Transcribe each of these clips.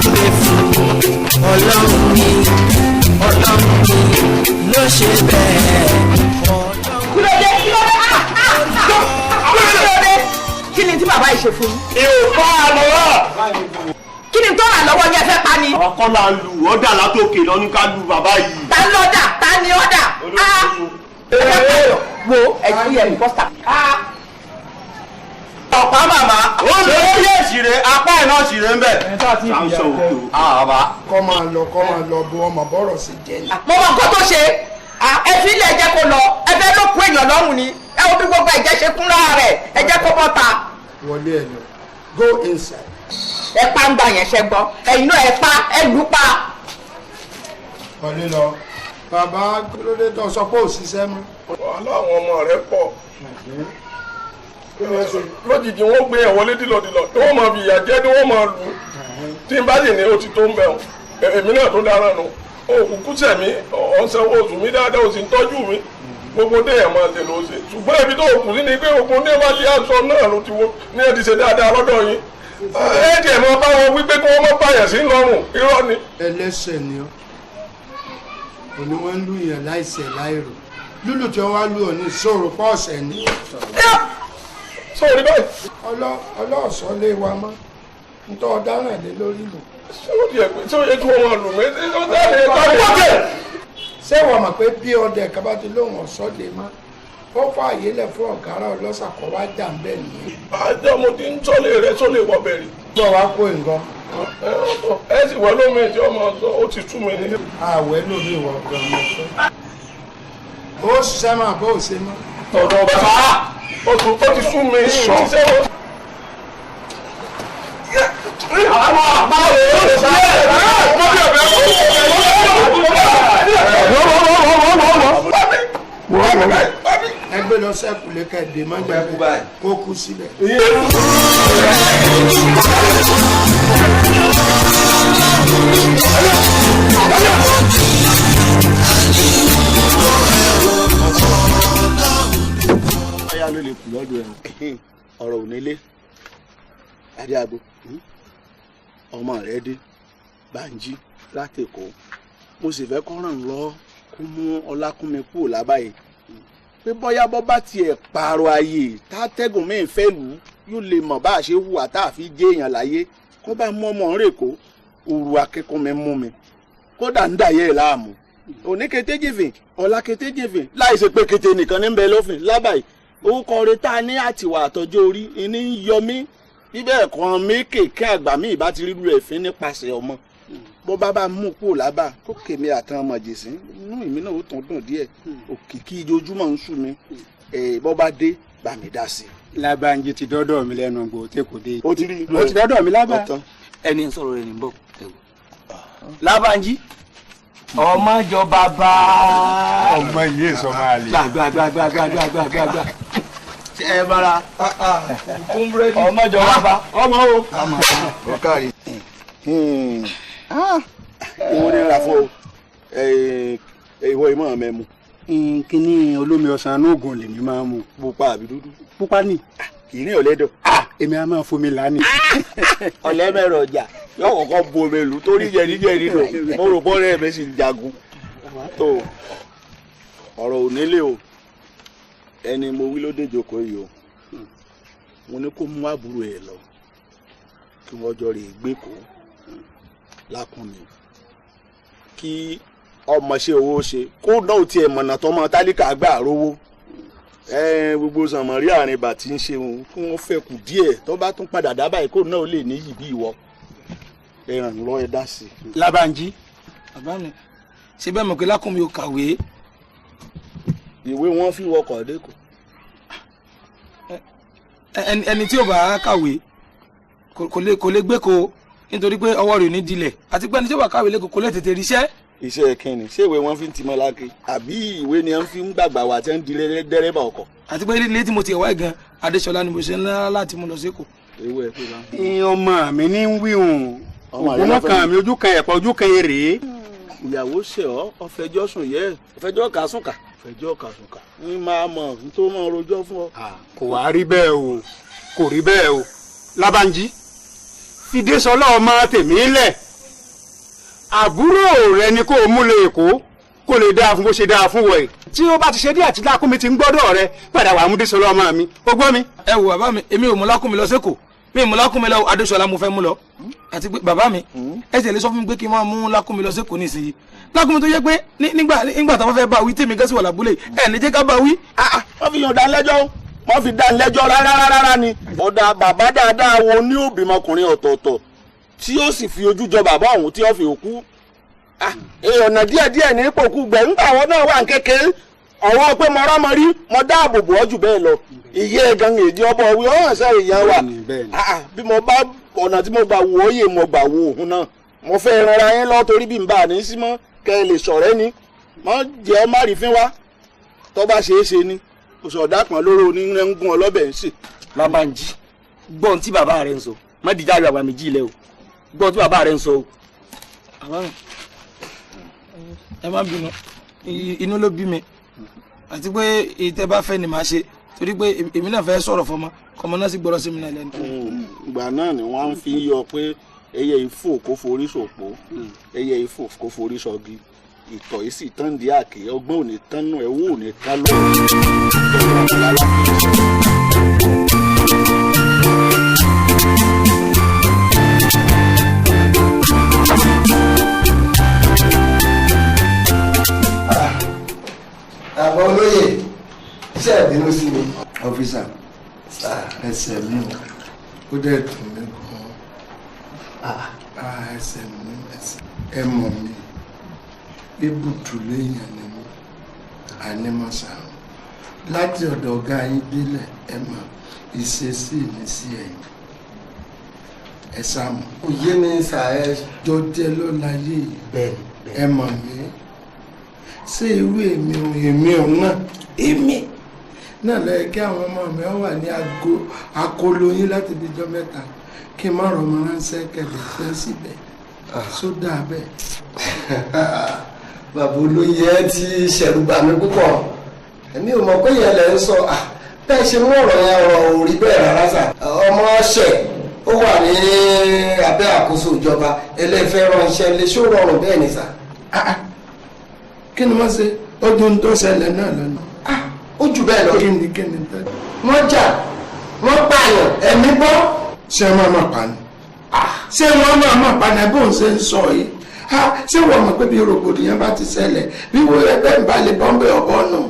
gbé fún mi ọlọ́run mi ló ṣe bẹ́ẹ̀. kí ni tí bàbá yìí ṣe fún yín. ìfọ́ àlọ́wọ́. kí ni tó rà lọ́wọ́ yẹn fẹ́ pa ni. ọkọ la lu ọ̀dà látòkè lọ ní ká lu bàbá yìí. ta ni ọ̀dà ta ni ọ̀dà. wo ẹ̀jú yẹn ní pọ́sítà. ọ̀pá màmá ó lè yé ìṣirè apá ẹ̀ náà ṣirè ń bẹ̀. sáńsọ̀ òkè o. àbá. kọ́ máa lọ bó ọmọ bọ́rọ̀ sí jẹ́ ni. mo mọ nǹkan tó ṣe ẹ fi ilé ẹ̀jẹ̀ kó lọ ẹ fẹ́ ló kún èèyàn lọ́rùn ni ẹ wo bí gbogbo ẹ̀jẹ̀ ṣe kún lára rẹ̀ ẹ̀jẹ̀ kó bọ́ ta. wọlé ẹ lọ go inside. ẹ pa ń gba yẹn ṣẹ gbọ́ ẹ̀yin náà ẹ pa ẹ lù pa. wọlé lọ bàbá kílódé tó sọ pé ò ṣiṣẹ́ mọ́. wàhálà àwọn ọmọ rẹ pọ̀ lójijì wọ́n gbé ẹ̀ wọlé dìlọ̀dìlọ̀ tí wọ́n máa fi ìyà jẹ tí wọ́n máa lù ú tí n bá sì ní o ti tó ń bẹ̀ ọ́ èmi náà tó dára nù òkùnkùn sẹ̀mí ọ̀sẹ̀wọ̀ oṣù mi dáadáa o sì ń tọ́jú mi gbogbo déyàn máa ṣe ló ṣe ṣùgbọ́n ibi tó kù sí ni pé gbogbo ní ẹ̀ma ti aṣọ náà ló ti wo ní ẹ̀ ti ṣe dáadáa lọ́dọ̀ yín ẹ̀ tiẹ̀ máa bá wọn wípé kí wọ́n má bàyàn sí lọ́rùn irọ́ ni. ẹlẹ́ṣẹ̀ ni ọ́ òní wọ́n ń lù yàn láìṣẹ̀ láìrò lúlù tí wọ́n wá lù ọ́ ní ìṣòro pọ́ọ̀sẹ̀ ni. sórí báyìí. ọlọ́ọ̀sọ́ lé wa mọ́ ntọ́ ọ̀daràn lé lórí lò. ṣé ó yẹ kí wọ́n máa lù mí ó dáre káwọ́tẹ̀. ṣé wọ́n mọ̀ pé bí ọdẹ kaba ti lóhùn ọ̀sọ́ lè má ó fààyè lẹ̀ fún ọ̀gára ọlọ́sà kọ́ wá jà ń bẹ̀ nìyẹn. àjọ mo ti ń tọ́lé rẹ tó lè wọ bẹ̀rẹ̀. gbọ́ wá kó nǹkan. ẹ sì wọ lómi tí ọmọ ó ti tú mi ní. àwẹ̀ lómi ìwọ̀ ọ̀gbọ̀n mi fẹ́. ó ṣiṣẹ́ máa bó ṣe mọ́. ọ̀dọ̀ bàbá ó ti sú mi sọ. àwọn àpá rẹ̀ ó lè ṣe ẹgbẹ́ lọ sẹ́kùlé kẹ́ẹ̀dé má jẹ́ kó kú síbẹ̀. báyà ló lè kù lọ́dọ̀ ẹ̀ ọ̀rọ̀ ò nílé adéago ọmọ rẹ̀ dé Bánjí látẹ̀kọ́ mo sì fẹ́ kọ́ ràn lọ́ kó mú Ọlákúnmi kúrò lábàáyé pé bóyá bọ́ bá tiẹ̀ pààrọ̀ ayé tátẹ́gùn mi fẹ́ lù ú yóò lè mọ̀ bá a ṣe hùwà tá a fi jẹ́ èèyàn láyé kó bá mú ọmọ rẹ̀ kó òru akẹ́kọ̀ọ́ mi mú mi kódà ń dàyé ẹ̀ láàmú òní kété jìfìn ọ̀la kété jìfìn láì ṣe pé kété nìkan ní ń bẹ lófin lábàáyé orúkọ rẹ̀ tá a ní àtiwà àtọ́jọ́ orí ìní ń yọ mí bíbẹ̀ kan mékèké àgbà mi ìbá ti rírú ẹ̀ fín nípasẹ̀ ọmọ bó bá mú kúrò lábà kó kèmí àtàn ọmọ jèsín inú ìmí náà ó tàn dùn díẹ̀ òkìkí ojoojúmọ́ ń sú mi bó bá dé bá mi dá sí i. Lábánjí ti dọ́dọ̀ mi lẹ́nu gbò tí kò dé. ó ti rí ó ti dọ́dọ̀ mi lábà. ẹni ń sọ̀rọ̀ rẹ̀ ní bọ̀ Lábánjí ọmọ jọba bá ọmọ yìí èso máa lè. gbàgbàgbàgbàgbàgbàgbà ẹ bára ọmọ jọba bá ọmọ o. ọ káàrí ìwọ ni ra fún ìwọ ìmọ̀ mẹ́mu. kíní olómi ọsàn anúgùn lèmi máa ń mu. pupa àbí dúdú. pupa ni. kì í ní ọ̀lẹ́dọ̀. èmi á máa fomi lánìí. ọ̀lẹ́mẹ̀rọ̀ ọjà yóò kọ́kọ́ bu omi lù torí jẹ̀díjẹ̀dí nù mo rò bọ́ rẹ̀ mi sì ń jagun. tó ọ̀rọ̀ ò nílé o ẹni mo wí ló dé jókòó yìí o mo ní kó mú àbúrò ẹ̀ lọ kí wọ́n jọ rè gbé kó Lákúnmi kí ọmọ ṣe owó ṣe kó náà tiẹ̀ mọ̀nà tọmọ tálíkà gbà rówó gbogbo sànmọ́rí àárín bàtí ń ṣe wọn kí wọ́n fẹ́ kù díẹ̀ tó bá tún padà dábàá kó náà lè níyì bí ìwọ ẹ ràn lọ́ ẹ dá sí i. Lábánjí bàbá mi ṣe bẹ́ẹ̀ mọ̀ pé Lákúnmi ò kàwé. ìwé wọn fi wọkọ̀ dẹ́kọ̀. ẹni tí ò bá kàwé kò lè gbé ko nítorí pé ọwọ́ rẹ̀ ò ní dilẹ̀ àti pé ẹni tí ó bá kàwé lẹ́kọ̀ọ́ kò lè tètè ríṣẹ́. iṣẹ́ kínní ṣé ìwé wọn fi ń tìmọ̀ láké àbí ìwé ni wọ́n fi ń gbàgbà wà tí wọ́n ń di dẹ́rẹ́bà ọkọ̀. àti pé ilé tí mo ti wá gan Adéṣọlá ni mo ṣe ńlá láti mú lọ sékòó. ewé ẹ tó bá. ọmọ mi ní ń wí hùn ògùn kan mi ojú kan ẹ̀pọ̀ ojú kan rèé. ìyàwó ṣe ọ ọfẹjọ sùn yẹ ọfẹjọ kà sùn kà ọfẹjọ kà sùn kà ń máa mọ n tó máa rojọ́ fún ọ. kò wá rí bẹ́ẹ̀ o kò rí bẹ́ẹ̀ o Lábánjí Fìdésọlá ọmọ tèmi lẹ̀ àbúrò rẹ ni kó o mú lé èkó kó lè dáa fún bó ṣe dáa fún wọ̀ ẹ̀ tí ó bá ti ṣe díẹ̀ tí Lákúnmi ti ń gbọ́dọ̀ rẹ padà wà Múdésọlá ọmọ mi ó gbọ́ mi. ẹ wo bàbá mi èmi ò mú Lákúnmi lọ sẹ́kọ̀ọ́ mi ò mú Lákúnmi lọ Adéṣọlá mo fẹ́ mú lọ àti pé bàbá mi ẹ tẹ̀lé sọ fún mi pé kí n máa mú Lákúnmi lọ sẹ́kọ̀ọ́ nísìnyí Lákúnmi tó yẹ pé nígbà táwọn fẹ́ bá wí tèmi gẹ́sì wà lábúlé ẹ̀ ní jẹ́ ká bá wí. wọ́n fi yàn dánilẹ́jọ́ wọ́n fi dánilẹ́jọ́ rárá ni ọ̀dà bàbá dáadáa wo ní òbímọkùnrin ọ̀tọ̀ọ̀tọ̀ tí ó sì fi ojú jọ bàbá òun tí ó fi òkú ọ̀nà díẹ̀díẹ̀ ní pòkú gbẹ̀ nígbà àwọn náà wà kékeré ọ̀wọ́ pé mo rámọ rí mo dáàbò bò ọ́ jù bẹ́ẹ̀ lọ iye gan èdè ọbọ̀ wí ọ̀hún ṣe ìyẹn wà bí mo bá ọ̀nà tí mo gbà wò ó yè mo gbà wò òun náà mo fẹ́ rọra yín lọ torí bí n bá ní sí mọ́ kẹ́ ẹ lè sọ̀rẹ́ ni mọ́ jẹ́ má rí fín wá tó bá ṣeé ṣe ni òṣòdà kan lóró onírẹ́ ń gún ọlọ́bẹ̀ ń sè. Lábànjí gbọ́n tí bàbá rẹ̀ ń sọ má dìjà àgbà àgbà méjì ilẹ̀ o gbọ́n tí bàbá rẹ̀ ń sọ o. ẹ má bínú inú ló bí mi àti pé ìtẹ́ bá fẹ́ ni màá ṣe torí pé èmi náà fẹ́ sọ̀rọ̀ fọmọ kọmọ náà sì gbọ́dọ̀ sí mi náà lẹ́nu. ìgbà náà ni wọ́n fi yọ pé ẹyẹ ifò kó forí ṣòpó ẹyẹ ifò kó forí ṣọgi ìtọ̀ yìí sì tán di àkè ọgbọ́n ò ní tán nù ẹ̀wọ́ ò ní tán àbọ̀ olóyè iṣẹ́ ìbínú sí mi. ọ́fíìsà ẹsẹ̀ mi ó dẹ̀ dùn mí gan-an ẹsẹ̀ mi ẹ mọ̀ mi ibùdó léèyàn ni mi ànímọ̀sá láti ọ̀dọ̀ ọ̀gá yín délẹ̀ ẹ mọ̀ ìṣesí mi sí ẹ̀yìn ẹ sáàmù. òye mi sà ẹ jọ jẹ́ lọ́la yìí ẹ mọ̀ mi ṣé irú èmi ò náà èmi náà lẹ́yìn kí àwọn ọmọ mi wà ní akólóyún láti bí ijọ́ mẹ́ta kí n má rọmọ ránṣẹ́ kẹlẹ̀ fẹ́ síbẹ̀ sódà bẹ́ẹ̀. bàbá olóyè ẹ ti ṣẹ̀rù bà mí púpọ̀ èmi ò mọ̀ pé yẹn lẹ ń sọ bẹ́ẹ̀ ṣe mú ọ̀rọ̀ yẹn ọ̀rọ̀ ò rí bẹ́ẹ̀ rárá sà ọmọ ṣẹ̀ ó wà ní abẹ́ àkóso ìjọba ẹlẹ́fẹ́ ránṣẹ́ lè ṣó rọrùn bẹ́ẹ̀ ni sà. kí ni wọ́n ṣe ó dún tó ṣẹlẹ̀ náà lọ́nà. ó jù bẹ́ẹ̀ lọ. kí ni tẹ́lẹ̀. wọ́n jà wọ́n pààyàn ẹ̀mí bọ́. ṣé wọ́n máa pa ni. ṣé wọ́n máa pa ni bó ń ṣe ń sọ yìí. ṣé wọ́n mọ̀ pé bí rògbòdìyàn bá ti ṣẹlẹ̀ bí wọ́n ẹgbẹ́ ń balẹ̀ bọ́m̀bẹ́ ọ̀bọ nù.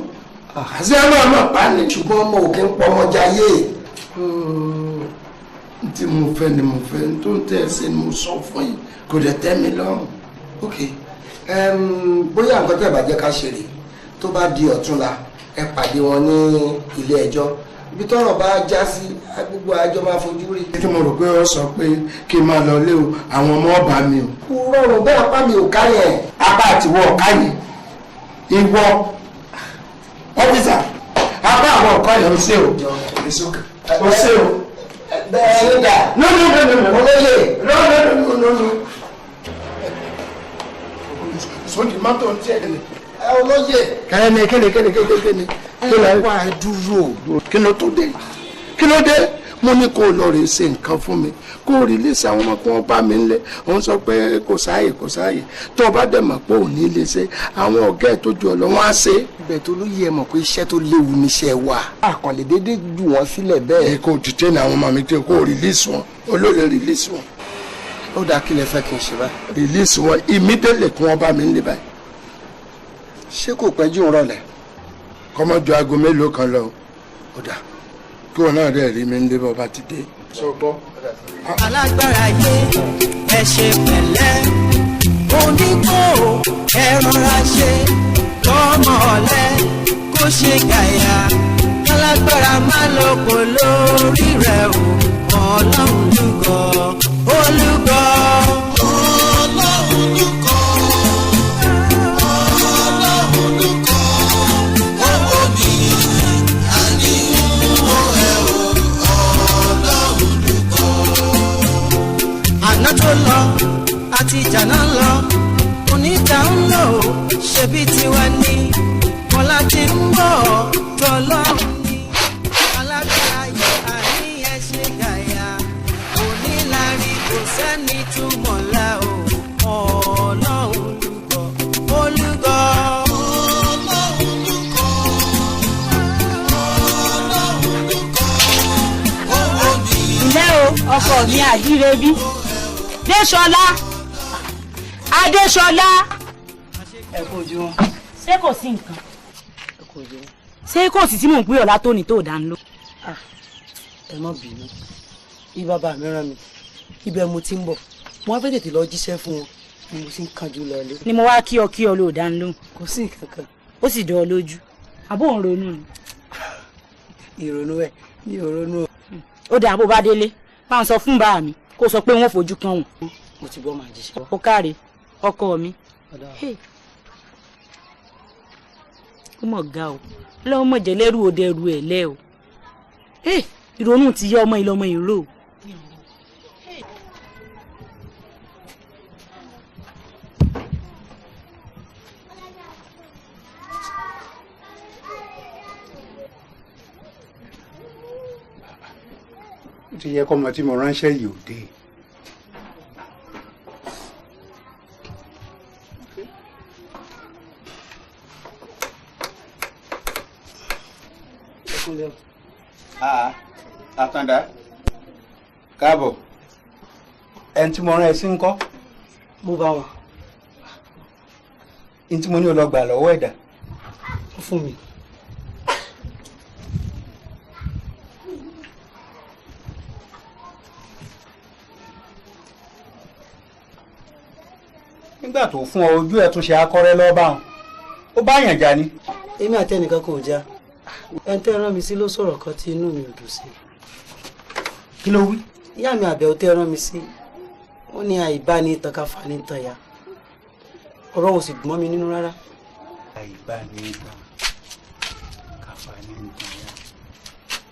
ṣé wọ́n máa pa ni. ṣùgbọ́n ọmọ òkè ń pọ ọmọ jayé. tí mo fẹ́ ni mo fẹ́ tó ń tẹ̀ ṣe ni mo sọ fún yìí kò dẹ̀ tẹ́ mi lọ́rùn. ok bóyá nǹkan tẹ́ bá jẹ́ ká ṣe rè tó bá di ọ̀túnla ẹ pàdé wọn ní ilé ẹjọ́ ibi tọ́rọ̀ bá já sí gbogbo àjọ máa fojú rí. kí mo rò pé ó sọ pé kí n máa lọ lé o àwọn ọmọ ọba mi o. kò rọrùn bẹ́ẹ̀ apá mi ò ká yẹn. apá àtiwọ́ ọ̀ká yẹn ìwọ ọ́fíìsà apá àwọn ọ̀ká yẹn ó ṣe o ó ṣe o. bẹ́ẹ̀ ni dà. no olóyè. no. sọ́ni mọ́tò ń tiẹ̀ ní. olóyè. kẹ́ni kí ló wá dúró kí ló tó dé kí ló dé mo ní kó lọ rè ṣe nǹkan fún mi kó rìlíìsì àwọn ọmọ kí wọ́n bá mi ńlẹ̀ òun sọ pé kò sáàyè tó o bá dẹ̀ mọ̀ pé ò ní lè ṣe àwọn ọ̀gá ẹ̀ tó ju ọ lọ wọ́n á ṣe. ibẹ̀ tó ló yẹ mọ̀ pé iṣẹ́ tó léwu níṣẹ́ wa àkànlè déédéé jù wọ́n sílẹ̀ bẹ́ẹ̀. ẹ kò dìtẹ́ ní àwọn ọmọ mi tẹ kó rìlíìsì wọn olóòlè rìlíìsì wọn. ó dáa kí lẹ fẹ́ kí n ṣe báyìí. rìlíìsì wọn immediately kí wọ́n bá mi ńlẹ̀ báyìí. ṣé kò pẹ́ jù ń rọlẹ̀. kọ́mọ́jọ aago mélòó kan lọ ó dà kí wọn náà rẹ̀ rí mi ń dé bọ́ bá ti dé. alágbára yé ẹ ṣe pẹ̀lẹ́ oníkó ẹ rọra ṣe tọmọ ọ̀lẹ kó ṣe gàyà alágbára má lọ kó lórí rẹ̀ o ọlọ́run lúgọ olúgọ. tó lọ àti ìjànà lọ oníta ń lò ṣebí tiwa ní wọn láti ń bọ̀ tọ́lọ́run ní alágbára yẹ àníyàn ṣe gàyà onílárí kò sẹ́ni túmọ̀ la ò ọlọ́run. ní àjírebí Déṣọlá Adéṣọlá. ẹ kú ojú wọn. ṣé kò sí nǹkan. ẹ kú ojú wọn. ṣé kò sí tí mò ń pè ọ̀la tó ní tó dá ń lò. ẹ má bínú bí bàbá mi rán mi ibẹ̀ mo ti ń bọ̀ mo wá fẹ́ tètè lọ jíṣẹ́ fún wọn ni mo sì ń kánjú lọlé. ni mo wá kí ọ ló dá ń lò. kò sí nǹkan kan. ó sì dán ọ lójú àbó òun ronú ni. ìrònú ẹ ní ìrònú. ó dà bó bá délé bá ń sọ fún bàá mi kó sọ pé wọn fojú kan wọn. mo ti gbọ́ màá jíṣẹ́. ó káre ọkọ mi. ó mọ̀ ga o lọ́wọ́ mọ̀ jẹ́ lẹ́rù òde ẹrù ẹ̀ lẹ́ o. ìrònú ti yẹ ọmọ ìlọmọ ìró. ó ti yẹ kọ́mọ tí mo ránṣẹ́ yìí ò dé. Àtàndá káàbọ̀ ẹni tí mo rán ẹ sí ń kọ́. mo bá wọn. ẹni tí mo ní o lọ gbà lọ́wọ́ ẹ̀dá. fún mi. nígbà tó fún ọ ojú ẹ tún ṣe akọrẹ lọ́ọ́ wọn ó bá yàn já ni. èmi àti ẹnìkan kò já ẹni tẹ́ rán mi sí ló sọ̀rọ̀ kan tí inú mi ò dùn sí. kí ló wí. ìyá mi àbẹ̀wò tẹ́ rán mi sí wọ́n ní àìbáni tàn ká fà ní tàn ya ọ̀rọ̀ ò sì dùn mọ́ mi nínú rárá. àìbáni tàn ká fà ní tàn ya.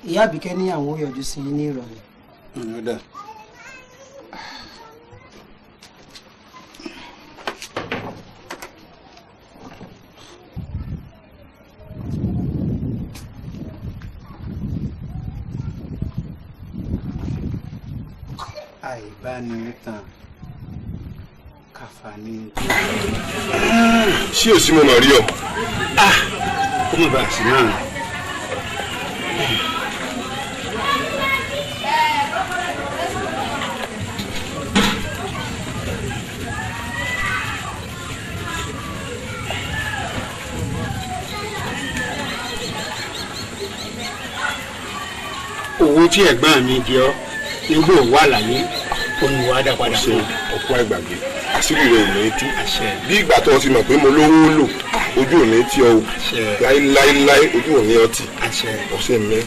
ìyá àbíkẹ́ ní àwọn ó yọjú sí ní ìrọ̀lẹ́. àìbánitàn kàfàní. ṣé o sì mọ̀ rí ọ. ó mọ̀ bá a sí náà. owó tí ẹ̀gbọ́n mi di ọ́ nígbò wà láyé olùwà dá padà fún ọ̀pọ̀ àgbàgbé àṣírí rẹ̀ ò ní tú bí ìgbà tó o ti mọ̀ pé mo lówó lò ojú ò ní tí ọ o láéláé ojú ò ní ọtí ọ̀sẹ̀ mi.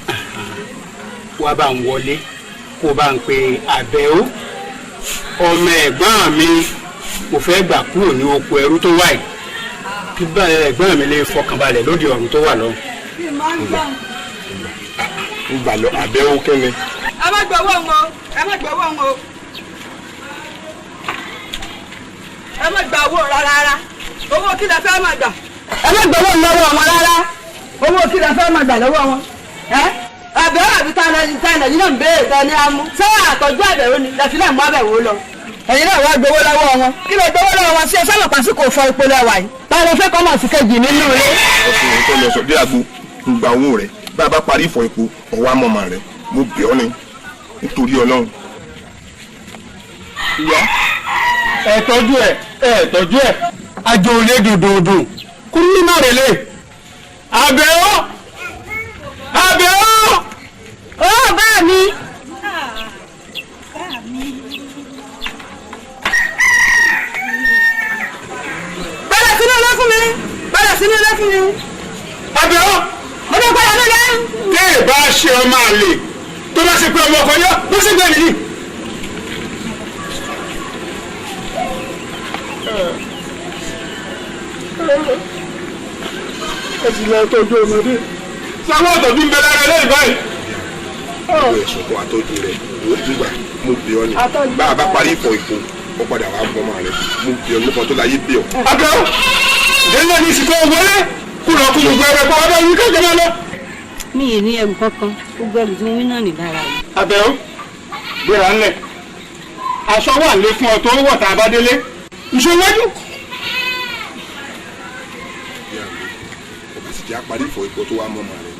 wá bá ń wọlé kó bá ń pe àbẹ̀wò ọmọ ẹ̀gbọ́n mi kò fẹ́ gbà kúrò ní oko ẹrú tó wà yìí kí ẹ̀gbọ́n mi lè fọkànbalẹ̀ lóde ọ̀run tó wà lọ́hùn. ń gbà lọ àbẹ̀wò kẹ́ni. ẹ má gbowó wọn ẹ má gbowó wọn o ẹ má gba owó rárá owó kí lẹ fẹ́ máa gbà. ẹ má gbowó lọ́wọ́ wọn rárá owó kí lẹ fẹ́ máa gbà lọ́wọ́ wọn. àbẹ̀wò àbí tá a yìí náà ń béèrè tán ní amú ṣé àtọ́jú àbẹ̀wò ni lẹ́sìn náà mú àbẹ̀wò lọ. ẹ̀yin náà wá gbowó lọ́wọ́ wọn kí lè gbowó lọ́wọ́ wọn sí ẹ sábà pàṣípò fọ ipò lẹ́wà yìí. báwo ló fẹ́ kọ́ mọ̀ sí kejì nínú ilé. ọkùnrin tó lọ sọ bí àgbo ń gba owó rẹ bá a bá parí ìfọ epo ọwọ́ àmọ́mọ́ rẹ mo bẹ̀ ọ́ ni nítorí Ọlọ́run. ìyá ẹ tọ́jú ẹ àjò òlé dòdòdò kú ní márèlé àbẹ̀wò ó bá mi. bẹ́ẹ̀ sínú ilé fún mi bẹ́ẹ̀ sínú ilé fún mi. àbẹ̀wò mo ní padà nílé. tẹ́ ẹ bá ṣe ọmọ àlè tó bá ṣe pé ọmọ ọkọ yọ bó ṣe gbẹ nìyí. ẹ sì lọ tọ́jú ọmọdé sáwọn ọ̀tọ̀jú ń bẹ lára lẹ́yìn báyìí. ìwé ẹ̀sùn kan àtọ́jú rẹ̀ ló dùgbà mo bẹ̀ ọ́ ni bá a bá parí ìfọ epo ó padà wàá gbọ́ ọmọ rẹ̀ mo bẹ̀ ọ́ nípa tó láyé bẹ̀ ọ́. àbẹ̀wò délé ní ìsìnkú wọlé kúrò kú gbogbo ẹ̀rẹ̀ kọ́ ọdún yìí kékeré lọ. mi ì ní ẹrù kankan gbogbo ẹrù tí mo wí náà ní lára yìí. àbẹ̀wò gbéra ńlẹ̀ aṣọ wà lé fún ọ tó wọ̀ tá a bá délé ìṣòwájú. jẹ́ àparí ìfọ̀ epo tó wá mọ́ ọmọ rẹ̀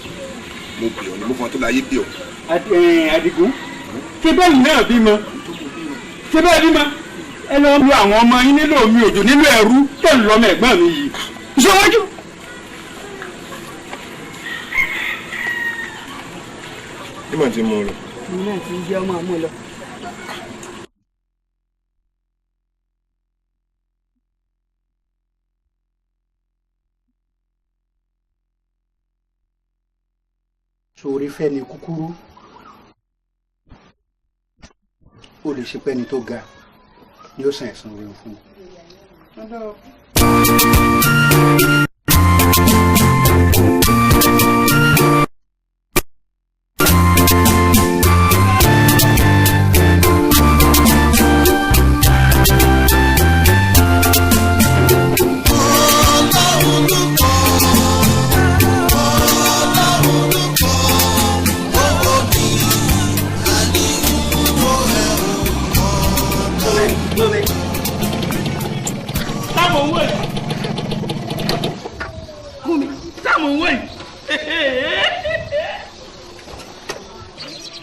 mo bẹ̀ ọ́ ni mo fọ́n tó láyé bẹ̀ ọ́. Adigun ṣé bẹ́ẹ̀ náà bímọ ṣé bẹ́ẹ̀ bímọ ẹ lọ lu àwọn ọmọ yín nílò omi òjò nílò ẹrú tó ń lọ ọmọ ẹ̀gbọ́n mi yìí ìṣọwọ́jú. ìmọ̀ tí mo rò. mi náà ti ń jẹ́ ọmọ àmú lọ. sórí fẹ́ni kúkúrú ó lè ṣe pẹ́ni tó ga ni ó san ẹ̀san rere fún un.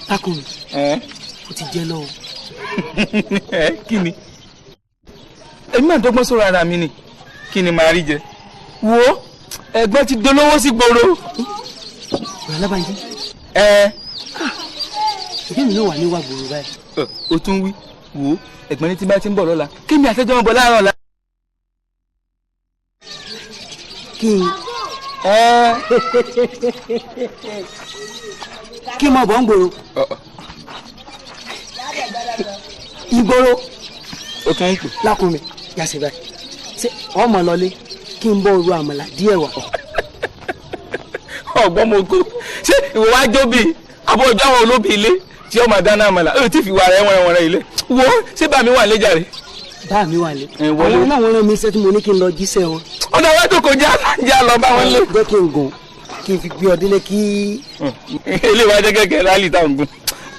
Lákùnrin o ti jẹ lọ́wọ́. kí ni èmi máa dọ́gbọ́n sọ̀rọ̀ ara mi ni kí ni màá rí jẹ wo ẹ̀gbọ́n ti dolówó sí gbòòrò. ọ̀rọ̀ alábàájí. ìdí mi ló wà níwà gbòòrò báyìí. o tún wí wo ẹ̀gbọ́n ní tí bá ti ń bọ̀ lọ́la kí mi àtẹ́jọ́ wọn bọ̀ láàárọ̀ la. kí n kí n máa bọ̀ ń gbòòrò. ìgboro. o tún ń pè. Lákùnrin yàsẹ̀ báyìí ṣé ọmọ lọlé kí n bọ̀ ru àmàlà díẹ̀ wá. ọgbọ́n mo kó ṣé ìwọ wá jóbi àbọ̀ ọjọ́ àwọn olóbi ilé tí ọmọ dáná àmàlà ó ti fi wà rẹ̀ wọ̀nrẹ̀ ilé wo ṣé bá mi wà lé jàre. bá mi wà lé àwọn náà wọ́n rán mi iṣẹ́ tí mo ní kí n lọ jíṣẹ́ wọn. ọ̀dọ̀ wa tó kọjá já lọ bá wọn lé. jẹ́ kí n gùn kí n fi gbé ọdún lé kí. ilé wa jẹ́ kẹ́kẹ́ rálì táwọn gùn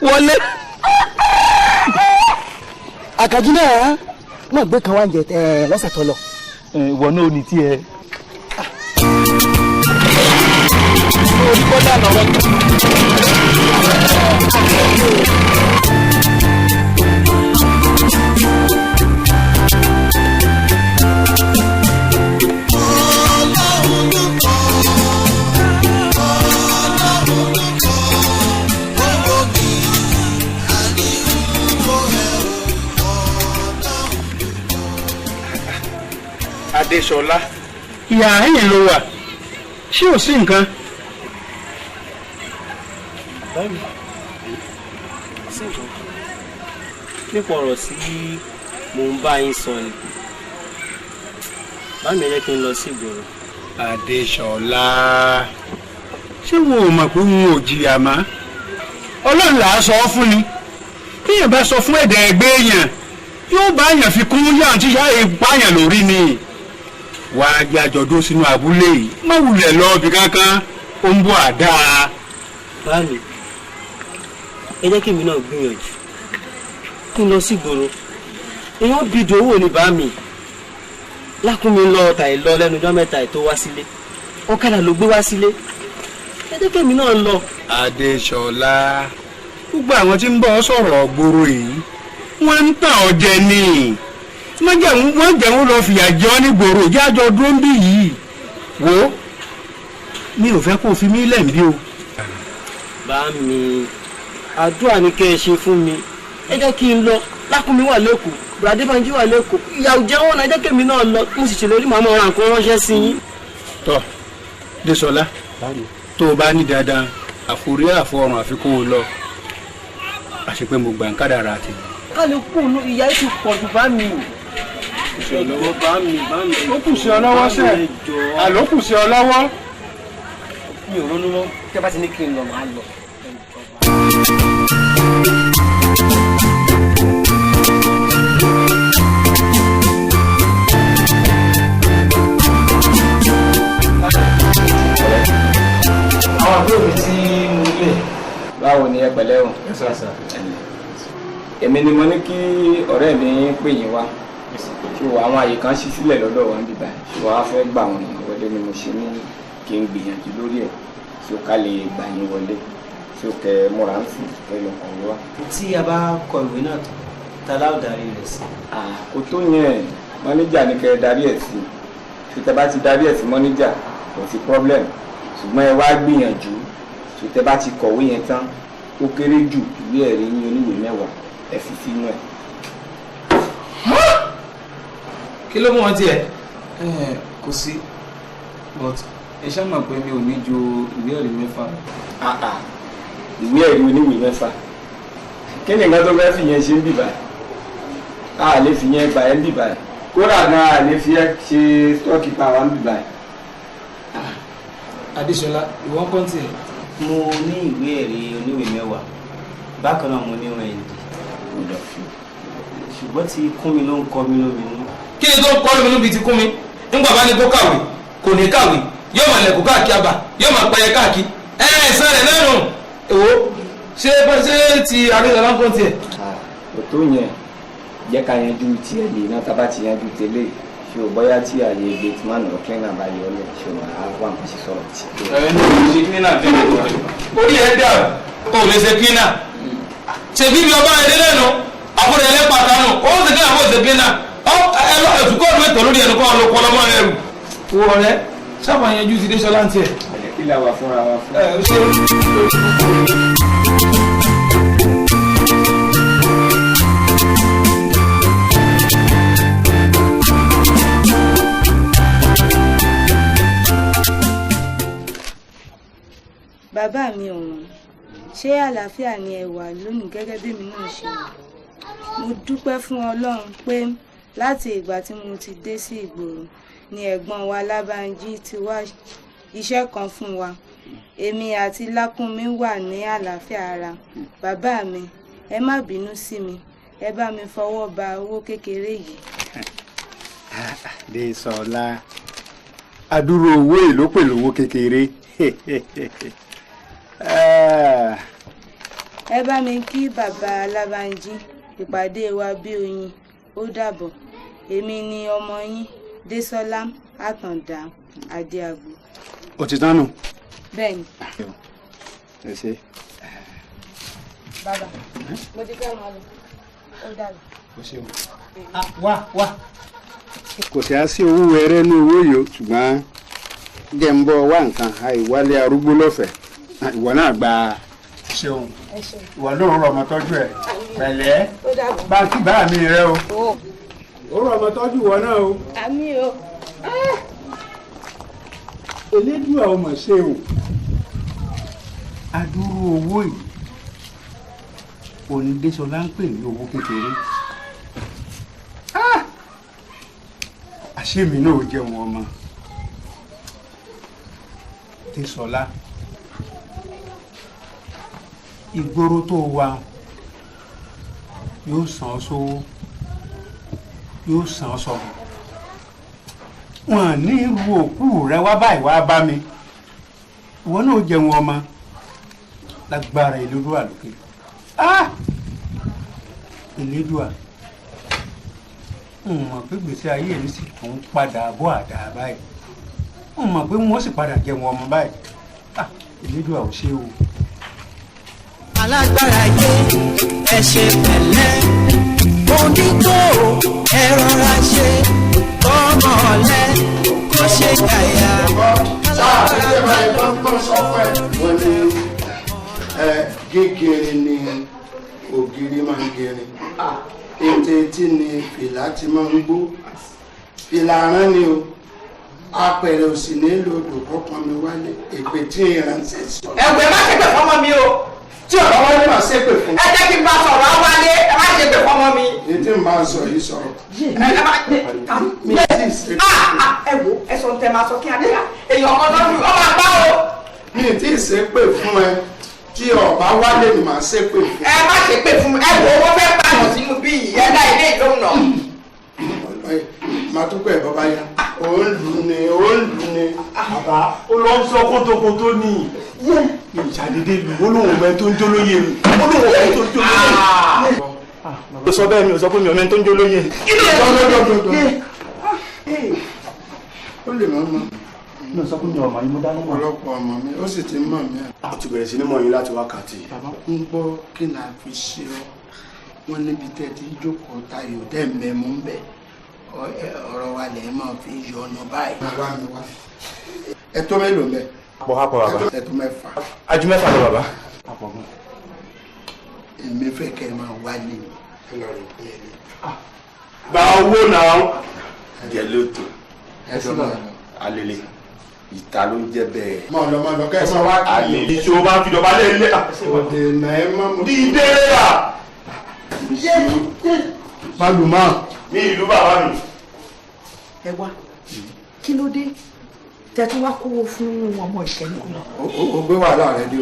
wọlé. àkàjú náà náà gbé kan wá ń jẹ lọ́sẹ̀ tó lọ. ìwọ náà ò ní tiẹ̀. orí kọ́dà lọ́wọ́. Adéṣọlá ìyá ẹ̀yìn ló wà ṣé ò sí nǹkan. nípa ọ̀rọ̀ tí mò ń bá yín sọ ni bá mi jẹ́ kí n lọ sí ìgboro. Adéṣọlá ṣé wo ò mọ̀ pé wọn ò jìyà mọ́ ọlọ́run là á sọ ọ́ fún ni kíyàn bá sọ fún ẹ̀dẹ̀ ẹgbẹ́ èèyàn yóò bá èèyàn fi kún yàn tí yá ìpáyàn lórí ni wà á jẹ́ àjọ̀dún sínú abúlé yìí má wulẹ̀ lọ bí kankan ó ń bọ̀ àdá. báàmì ẹ jẹ́ kí èmi náà gbìyànjú kí n lọ sí ìgboro èèyàn bí ìdòwò ní báàmì Lákùnmí lọ ọ̀tà ìlọ lẹ́nu ọjọ́ mẹ́ta tó wá sílé ọ̀kadà ló gbé wá sílé ẹ jẹ́ kí èmi náà lọ. Adéṣọlá gbogbo àwọn tí ń bọ̀ sọ̀rọ̀ gbòòrò yìí wọ́n ń tàn ọ́ jẹ ni wọ́n jẹun lọ fìyà jẹ ọ́ ní gbòòrò jájọ dúró ń bì yìí wo mi ò fẹ́ kó o fi mí lẹ̀ ń bí o. báàmì àdúrà ni kẹ́ ẹ ṣe fún mi ẹ jẹ́ kí n lọ Lákùnmí wà lẹ́kọ̀ọ́ Bùràdébánjí wà lẹ́kọ̀ọ́ ìyàwó jẹ́ wọn náà ẹ jẹ́ kí èmi náà lọ mo sì ṣèlérí màá mọ̀ ra nǹkan ránṣẹ́ sí yín. tọ́ Adéṣọlá tó o bá ní dáadáa àforí àfọrùn àfikún o lọ àṣepé mo gbà ń kádàrá àti. ká lè kú ònú ìyá yìí ti pọ̀ jù bá mi. ó kù sí ọ lọ́wọ́ sẹ́ àlọ́ kù sí ọ lọ́wọ́. mi ò ronú mọ́ tí a bá ti ní kí n lọ màá lọ. àwọn àbúrò mi tí mo lè báwo ni ẹ pẹ̀lẹ́ o. èmi ni mo ní kí ọ̀rẹ́ mi pè yín wá ṣùgbọ́n àwọn àyè kan ṣí sílẹ̀ lọ́dọ̀ wa níbí báyìí ṣùgbọ́n a fẹ́ gbà wọ́n yín wọlé ni mo ṣe ní kí n gbìyànjú lórí ẹ̀ tí ó ká lè gbà yín wọlé tí ó kẹ múra ń sìn lẹ́nu ọ̀hún wá. tí a bá kọ ìwé náà tán ta láò darí rẹ̀ sí. kò tó yẹn mọ́níjà ní kẹ́ ẹ darí ẹ̀ sí tí tẹ bá ti darí ẹ̀ sí mọ́níjà kò sí problem ṣùgbọ́n ẹ wá gbìyànjú tí tẹ bá ti kọ̀wé yẹn tán ó kéré jù ìwé ẹ̀rí ní oníwèé 10 ẹ fi sínú ẹ̀. kí ló mú wọn tiẹ̀. kò sí but ẹ ṣáà mọ̀ pé mi ò ní ju ìwé ẹ̀rí 6. ìwé ẹ̀rí oníwèé 6 kí ni nǹkan tó fẹ́ fi yẹn ṣe ń bìbà a lè fi yẹn gbà ẹ́ ń bìbà kódà gan a lè fi ẹ́ ṣe stọ́ọ̀kìpà wa ń bìbà. Adéṣọlá ìwọ́n kọ́ tiẹ̀. mo ní ìwé ẹ̀rí oníwèé 10 bákan náà mo ní OND ṣùgbọ́n tí kún mi ló ń kọ́ mi lóminú. kí ni tó ń kọ́ lóminú bíi ti kún mi nígbà bá ní kó kàwé kò ní kàwé yóò máa lẹ̀kọ́ káàkiri àbá yóò máa pẹ̀yẹ káàkiri ẹ̀sán rẹ̀ lẹ́nu èwo ṣé ti Adéṣọlá ń kọ́ tiẹ̀. kò tó yẹn jẹ́ ká yanjú tiẹ̀ lè náà tá a bá ti yanjú tẹ́lẹ̀ ṣé o bóyá tí àyè gateman or cleaner bá yọ ọ́lẹ̀ ṣé o máa wá nǹkan ṣe sọ̀rọ̀ tí. ẹni ò ṣe cleaner tẹ́lẹ̀ tó rẹ̀ orí ẹ̀ dà ó lè ṣe cleaner ṣe bíbí ọba ẹ̀ lẹ́nu àbúrò ẹ̀ lẹ́pàá kanú ó ṣe cleaner bó ṣe cleaner ẹ̀fùkọ́ ọdún ètò lórí ẹnu kọ́ ọ ló kọ́ lọ́mọ rẹ̀ rù wọ rẹ̀ sábà yanjú ti Adéṣọlá ń tiẹ̀. kí la wà fúnra wa fún. bàbá mi ọ̀wọ́n ṣé àlàáfíà ni ẹ wà lónìí gẹ́gẹ́ bí mi náà ṣe wà mo dúpẹ́ fún Ọlọ́run pé láti ìgbà tí mo ti dé sí ìgboro ni ẹ̀gbọ́n wa Lábánjí ti wá iṣẹ́ kan fún wa èmi àti Lákúnmi wà ní àlàáfíà ara bàbá mi ẹ má bínú sí mi ẹ bá mi fọwọ́ ba owó kékeré yìí. Adéṣọlá adúrò owó èlò pẹ̀lú owó kékeré. ẹ bá mi kí bàbá Lábánjí ìpàdé wa bí oyin ó dàbọ̀ èmi ni ọmọ yín Désọlá Àtàndá Adéagbo. ó ti tán nù. bẹ́ẹ̀ni. ẹ ṣe. bàbá mo ti fẹ́ máa lọ ó dàbọ̀. ó ṣeun. wá kò sí á sí owó wẹrẹ ní owó yìí ṣùgbọ́n jẹ́ ń bọ̀ wá nǹkan àìwálé arúgbó lọ́fẹ̀ẹ́ ìwọ náà gba ṣeun ìwọ náà rọ ọmọ tọ́jú ẹ pẹ̀lẹ́ báńkì bá mi rẹ o ó rọ ọmọ tọ́jú ìwọ náà o. àmì o. elédùà ọmọ ṣe o adúrú owó yìí òní Désọlá ń pè ní owó kékeré àṣé mi náà ò jẹun ọmọ Désọlá ìgboro tó wà yóò san ọ́ sówó yóò san ọ́ sọ̀rọ̀ wọn ní irú òkú rẹ wá báyìí wá bá mi ìwọ náà jẹun ọmọ lágbára Elédùà lókè Elédùà n mọ̀ pé gbèsè ayé mi sì tún padà bọ́ àdá báyìí n mọ̀ pé wọ́n sì padà jẹun ọmọ báyìí Elédùà ò ṣe o. alágbára yé ẹ ṣe pẹ̀lẹ́ onígbò ẹ rọra ṣe tọmọ ọ̀lẹ kó ṣe gàyà. sáà máa ń kọ́ sọ pé wọ́n ní gígìrì ni ògiri máa ń gìrì ètè tí ni fìlà ti máa ń gbó fìlà rán ni o apẹ̀rẹ̀ òsì nílò òdòkọ́ pọn mi wálé èpè tí ìránṣẹ́ sọ. ẹ̀wẹ̀ má ṣe pè fọ́mọ mi o. tí ọ̀rọ̀ wálé máa ṣe pè fún. ẹ jẹ́ kí n bá sọ̀rọ̀ á wálé ẹ má ṣe pè fọ́mọ mi. ní tí n bá ń sọ yìí sọ̀rọ̀. ẹ má mi tí ì ṣe pè fún. ẹ wo ẹ sọ tẹ máa sọ kí adé èèyàn kan lọ́dún ọ máa bá o. mi tí ì ṣe pè fún ẹ tí ọba wálé ni màá ṣe pè fún. ẹ má ṣe pè fún ẹ wo wọ́n fẹ́ pààyàn sínú bí yìí ẹ dá ilé ìlóhùn náà. màá tún pẹ́ bọ́bá yá òun lù ní òun lù ní. bàbá ó lọ sọ kótókótó ní ìṣàdédé lù ó lóun ọmọ ẹ tó ń jó lóye mi ó lóun ọmọ ẹ tó ń jó lóye mi. ó sọ bẹ́ẹ̀ mi ò sọ pé mi ọmọ ẹ tó ń jó lóye. ó lè máa mọ mi ò sọ pé mi ò mọ̀ yín mo dáná mọ́. ọ̀pọ̀lọpọ̀ ọmọ mi ó sì ti mọ̀ mí. ó ti bẹ̀rẹ̀ sí ní mọ̀ yín láti wákàtí. bàbá ń gbọ́ kí n àfi ṣe ọ́ wọ́n níbi tẹ́ ti jókòó tayò dẹ́ mẹ́mú ń bẹ̀ ọ̀rọ̀ wa lè máa fi yọ ọ̀nà báyìí. bàbá mi wá ẹ tó mélòó mẹ́. àpò bàbá. ẹ tó mẹ́fà. ajú mẹ́fà lọ bàbá. èmi fẹ́ kẹ́ ẹ máa wálé mi ẹ lọ rè pé ẹ lè. gba owó náà jẹ lóto ẹ tó máa lọ. alele ìta ló ń jẹ bẹ́ẹ̀. mọ lọ kẹ́ ẹ máa wá kí. alele tí o bá fi dọ̀bà lé ilé. òde náà ẹ má mú. dídé rà. Balùmọ́. ní ìlú bàbá mi. ẹ wá kí ló dé tẹ́tí wá kówó fún ọmọ ìkẹ́yìn lọ. o gbé wàhálà rẹ dé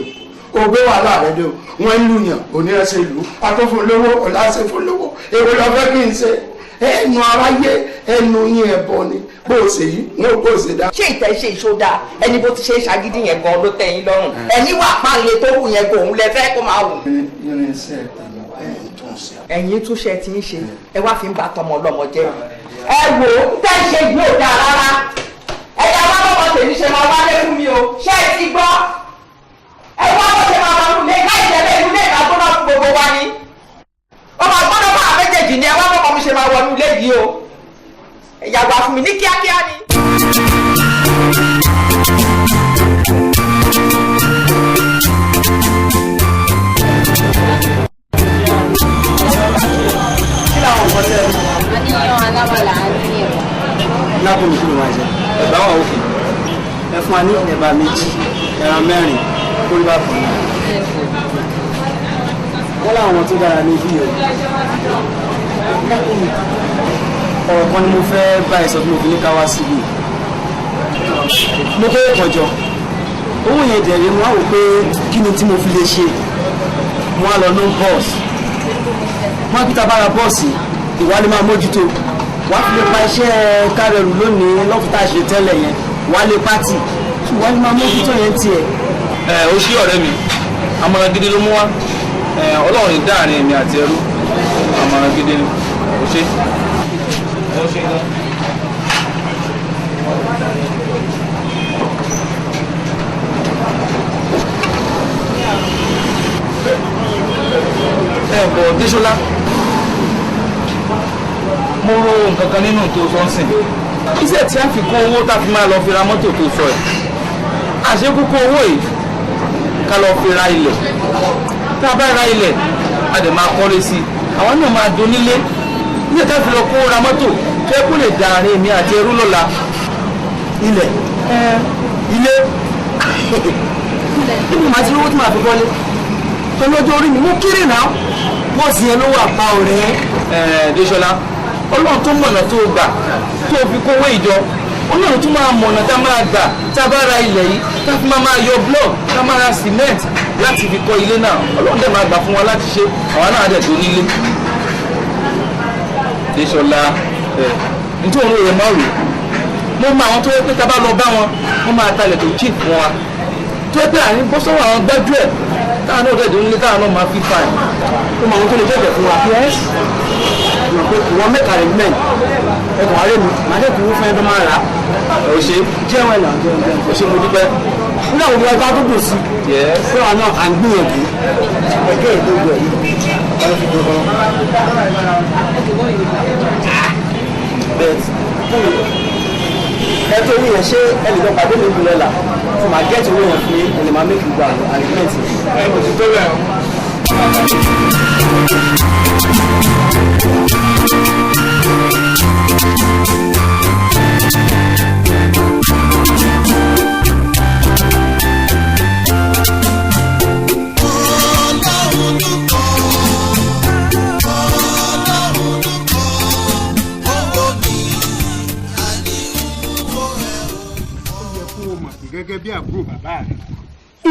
o gbé wàhálà rẹ dé o wọ́n ń lùyàn onírẹsẹ̀ ìlú pàtó fún lówó ọ̀làṣẹ fún lówó èwo lọ fẹ́ kí n ṣe ẹnu aráyé ẹnu yín ẹbọ ni bó o ṣe yìí wọn ò bó o ṣe dá. ṣé ìtẹ̀ ṣe ìṣódà ẹni bó ti ṣe é ṣagídí yẹn gan ló tẹ́ yín lọ́rùn ẹni wà páńlé tó wù yẹn kò ń lẹ fẹ́ kó máa wù. irinṣẹ́ tẹ̀lé ẹ̀yìn tó ń ṣe. ẹ̀yin tún ṣe ti ń ṣe ẹ wá fi ń ba tọmọ ọlọ́mọ jẹ́ ẹ wò ó tẹ́ ṣe gbé òdà rárá ẹ̀yà wá bọ́ bọ́ tèmi ṣe máa wálé fún mi o ṣé ẹ ti gbọ́ ẹ wá bọ́ ṣe máa wọnú ilé láì jẹ́ bẹ́ẹ̀ ilé ìgbà tó náà fún gbogbo wa ni ọmọ àgbọ́dọ̀ máa méjèèjì ni ẹ wá bọ́ bọ́ mi ṣe máa wọnú ilé yìí o ẹ̀yà wá fún mi ní kíákíá ni. àníyàn alábàlà àti ẹ̀wà. lábùn kí ló máa jẹ ẹ̀bá wà òkè ẹ fún wa ní ẹ̀bà méjì ẹran mẹ́rin kórìbà kan náà wọ́n láwọn tó dára ní bí ọ̀rọ̀ kan ni mo fẹ́ bá ẹ sọ fún mi fi ní ká wá síbi mo kó kọjọ owó yẹn dẹ̀rẹ̀ mo á wò pé kí ni tí mo fi lè ṣe mo á lọ ní bọ́ọ̀sì wọ́n á kí ta bára bọ́ọ̀sì ìwádìí máa mójútó wàá fi lè pa iṣẹ́ kárẹ̀rù lónìí lọ́fùtà ṣe tẹ́lẹ̀ yẹn wàá lè pátì wàá ní máa mójútó yẹn tiẹ̀. ó ṣí ọ̀rẹ́ mi àmọ̀ràn gidi ló mú wá ọlọ́run ní dáàrin èmi àti ẹrú àmọ̀ràn gidi ni ó ṣe. bọ̀ Déṣọlá mo ro nǹkan kan nínú tó sọ ń sìn iṣẹ́ tí a fi kó owó tá a fi máa lọ fi ra mọ́tò tó sọ ẹ̀ àṣekúkú owó yìí ká lọ fi ra ilẹ̀ tá a bá ra ilẹ̀ a dẹ̀ máa kọ́lé sí i àwọn náà máa donílé nígbà tá a fi lọ kó ra mọ́tò fẹ́ kó lè da àárín èmi àti ẹrú lọ́la. ilẹ̀ ilé níbi màá ti rówó tí màá fi kọ́lé pẹ̀lú ọjọ́ orí mi mú kéré náà bọ́ọ̀sì yẹn ló wà pa ọ̀rẹ́. Déṣọlá ọlọ́run tó mọ̀nà tó gbà tó fi kówó ìjọ ọlọ́run tó máa mọ̀nà tá a máa gbà tá a bá ra ilẹ̀ yìí tá a fi máa yọ block tá a máa ra cement láti fi kọ́ ilé náà ọlọ́run dẹ̀ máa gbà fún wa láti ṣe àwa náà dẹ̀ tó nílé. Déṣọlá nítorí òun rẹ̀ máa rò mo mọ àwọn tó yẹ pé tá a bá lọ bá wọn wọ́n máa talẹ̀ tó cheap fún wa tó yẹ pé àárín bọ́ sọ́wọ́ àwọn gbájú ẹ̀ táwọn náà dẹ̀ tó nílé táwọn náà máa fi fà ẹ̀ ó mọ àwọn tó lè jẹ́jẹ̀ fún wa. ìwọ mẹ́ta rẹ̀ gbẹ̀yìn ẹ̀kọ́ àárẹ̀ mi màá dẹ̀ kúrú fún ẹ tó máa rà á. ò ṣe jẹ́wọ́ ẹ̀ là ń jẹun ò ṣe mo dúpẹ́. nígbà wo ni ọba tó dùn sí fún wa náà à ń gbìyànjú ẹgbẹ́ ìdógún ẹ̀ yìí ọ̀rọ̀ fi dùn kọ́. ẹ tó wí yẹn ṣé ẹ lè lọ pàdé mi kú lọ́la fún màá gẹ́ẹ̀tì owó yẹn fún yín ẹ lè máa mẹ́kì gbọ́ àlùmẹ́ǹtì. ẹ kò sí tó bẹ́ẹ̀ o. gẹ́gẹ́ bí àbúrò bàbá rẹ̀.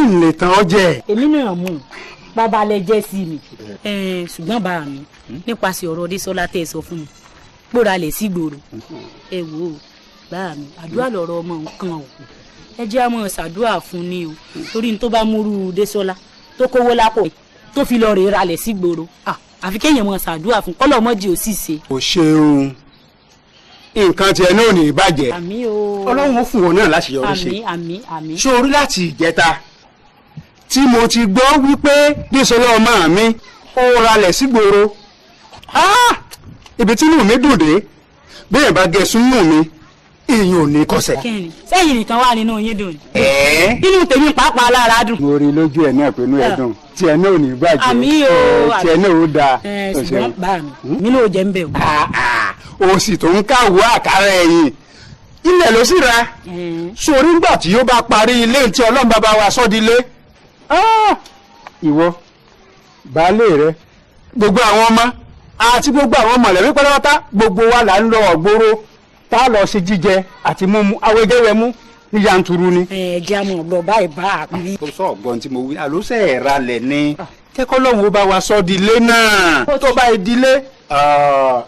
ìlè tán ọ jẹ. èmi náà mú un bàbá lẹ jẹ́ sí mi ṣùgbọ́n bá mi nípasẹ̀ ọ̀rọ̀ Désọlá tẹ́ ẹ sọ fún mi gbóra lẹ̀ sí gbòòrò ẹ wò ó bá mi àdúrà lọ̀rọ̀ ọmọ nǹkan o ẹ jẹ́ àmọ́ ṣàdúrà fún ni o torí ní tó bá múrú Désọlá tó kówó lápò tó fi lọ rè ralẹ̀ sí gbòòrò àfi kéèyàn mọ̀ ṣàdúrà fún kọ́lọ̀ mọ́jì ò sì ṣe. o ṣeun nǹkan tiẹ̀ náà ò ní bàjẹ́ àmín o. ọlọ́run ó fún wọn náà láti yọrí ṣe. àmín àmín àmín. ṣé orí láti ìjẹta tí mo ti gbọ́ wípé Désọlá ọmọ mi ó ralẹ̀ sígboro ibi tí inú mi dùn dé bẹ́ẹ̀ bá gẹ̀ẹ́sùn nù mi èèyàn ò ní kọsẹ̀. sẹ́yìn nìkan wà nínú yín dùn. inú tèmi pàápàá lára dùn. mo rí lójú ẹ̀ náà pé inú ẹ̀ dùn tí ẹ̀ náà ò ní bàjẹ́ àmín o tí ẹ̀ náà ó dáa. ṣùgbọ́n bá mi ló jẹ́ ń bẹ̀ o. o sì tó ń káwọ́ àkàrà ẹ̀yìn ilẹ̀ ló sì ra sórí ńgbà tí yóò bá parí ilé tí ọlọ́run bàbá wa sọ́dílé ìwọ baálé rẹ gbogbo àwọn ọmọ àti gbogbo àwọn mọ̀lẹ́bí pátápátá gbogbo wa là ń lọ ọ̀gbóró tá a lọ sí jíjẹ àti mímu awẹ́gẹ́wẹ́mú ní yanturu ni. ẹ jẹ́ àmọ́ ọ̀gbọ́n báyìí bá a rí. ó sọ ọgbọ́n tí mo wí àlóṣe ẹ̀ra lẹ̀ ni kẹ́kọ̀ọ́ lọ́hùn ó bá wa sọ dílé náà tó bá ìdílé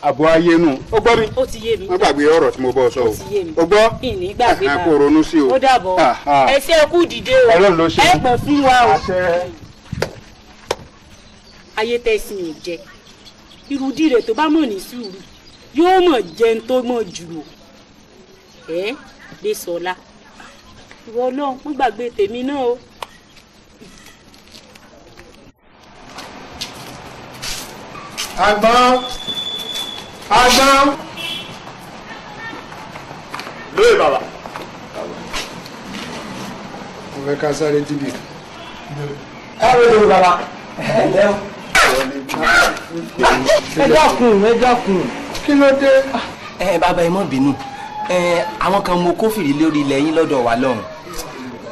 àbọ̀ ayé nù. ó gbọ́ mi. ó ti yé mi. wọ́n gbàgbé ọ̀rọ̀ tí mo bọ́ sọ o. ó ti yé mi. ó gbọ́. ìní gbàgbé náà. kó ronú sí o. ó dàbọ̀ ẹ ṣe kú dìde o. ọlọ́run ló ṣe. ẹ pẹ̀ fún wa o. ayé tẹ̀sí mi jẹ irú díre tó bá mọ̀ ní sùúrù yóò mọ̀ jẹun tó mọ̀ jù o. Désọlá ìwọ Ọlọ́run mo gbàgbé tèmi náà o. Àgbọn lóye bàbá. mo fẹ́ ká sáré dìbì. ẹ lóye bàbá. ẹ dákun. kí ló dé. bàbá ẹ má bínú àwọn kan mo kófìrí lórí ilẹ̀ yín lọ́dọ̀ wa lọ́hùn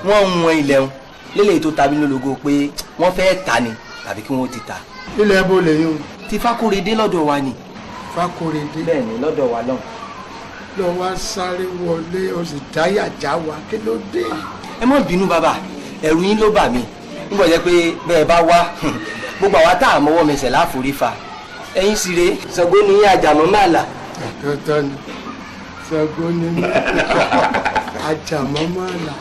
wọ́n ń wọn ilẹ̀ ń lélẹ̀ tó tàbí lólogó pé wọ́n fẹ́ tà ní tàbí kí wọ́n ti tà. ilẹ̀ bó lè yún. ti Fákóredé lọ́dọ̀ wa ni. Fákóredé. bẹ́ẹ̀ ni lọ́dọ̀ wa lọ́hùn. lọ wá sáré wọlé o sì dáyà já wa kí ló dé. ẹ má bínú bàbá ẹ̀rù yín ló bà mí nígbà jẹ́ pé bẹ́ẹ̀ bá wá gbogbo àwa tá à mọ́wọ́ mẹsẹ̀ láforífa ẹ̀yin sì rèé Ṣàngó ní àjàmọ́ máa là. àtọ́tọ́ ni Ṣàngó ní àjàmọ́ máa là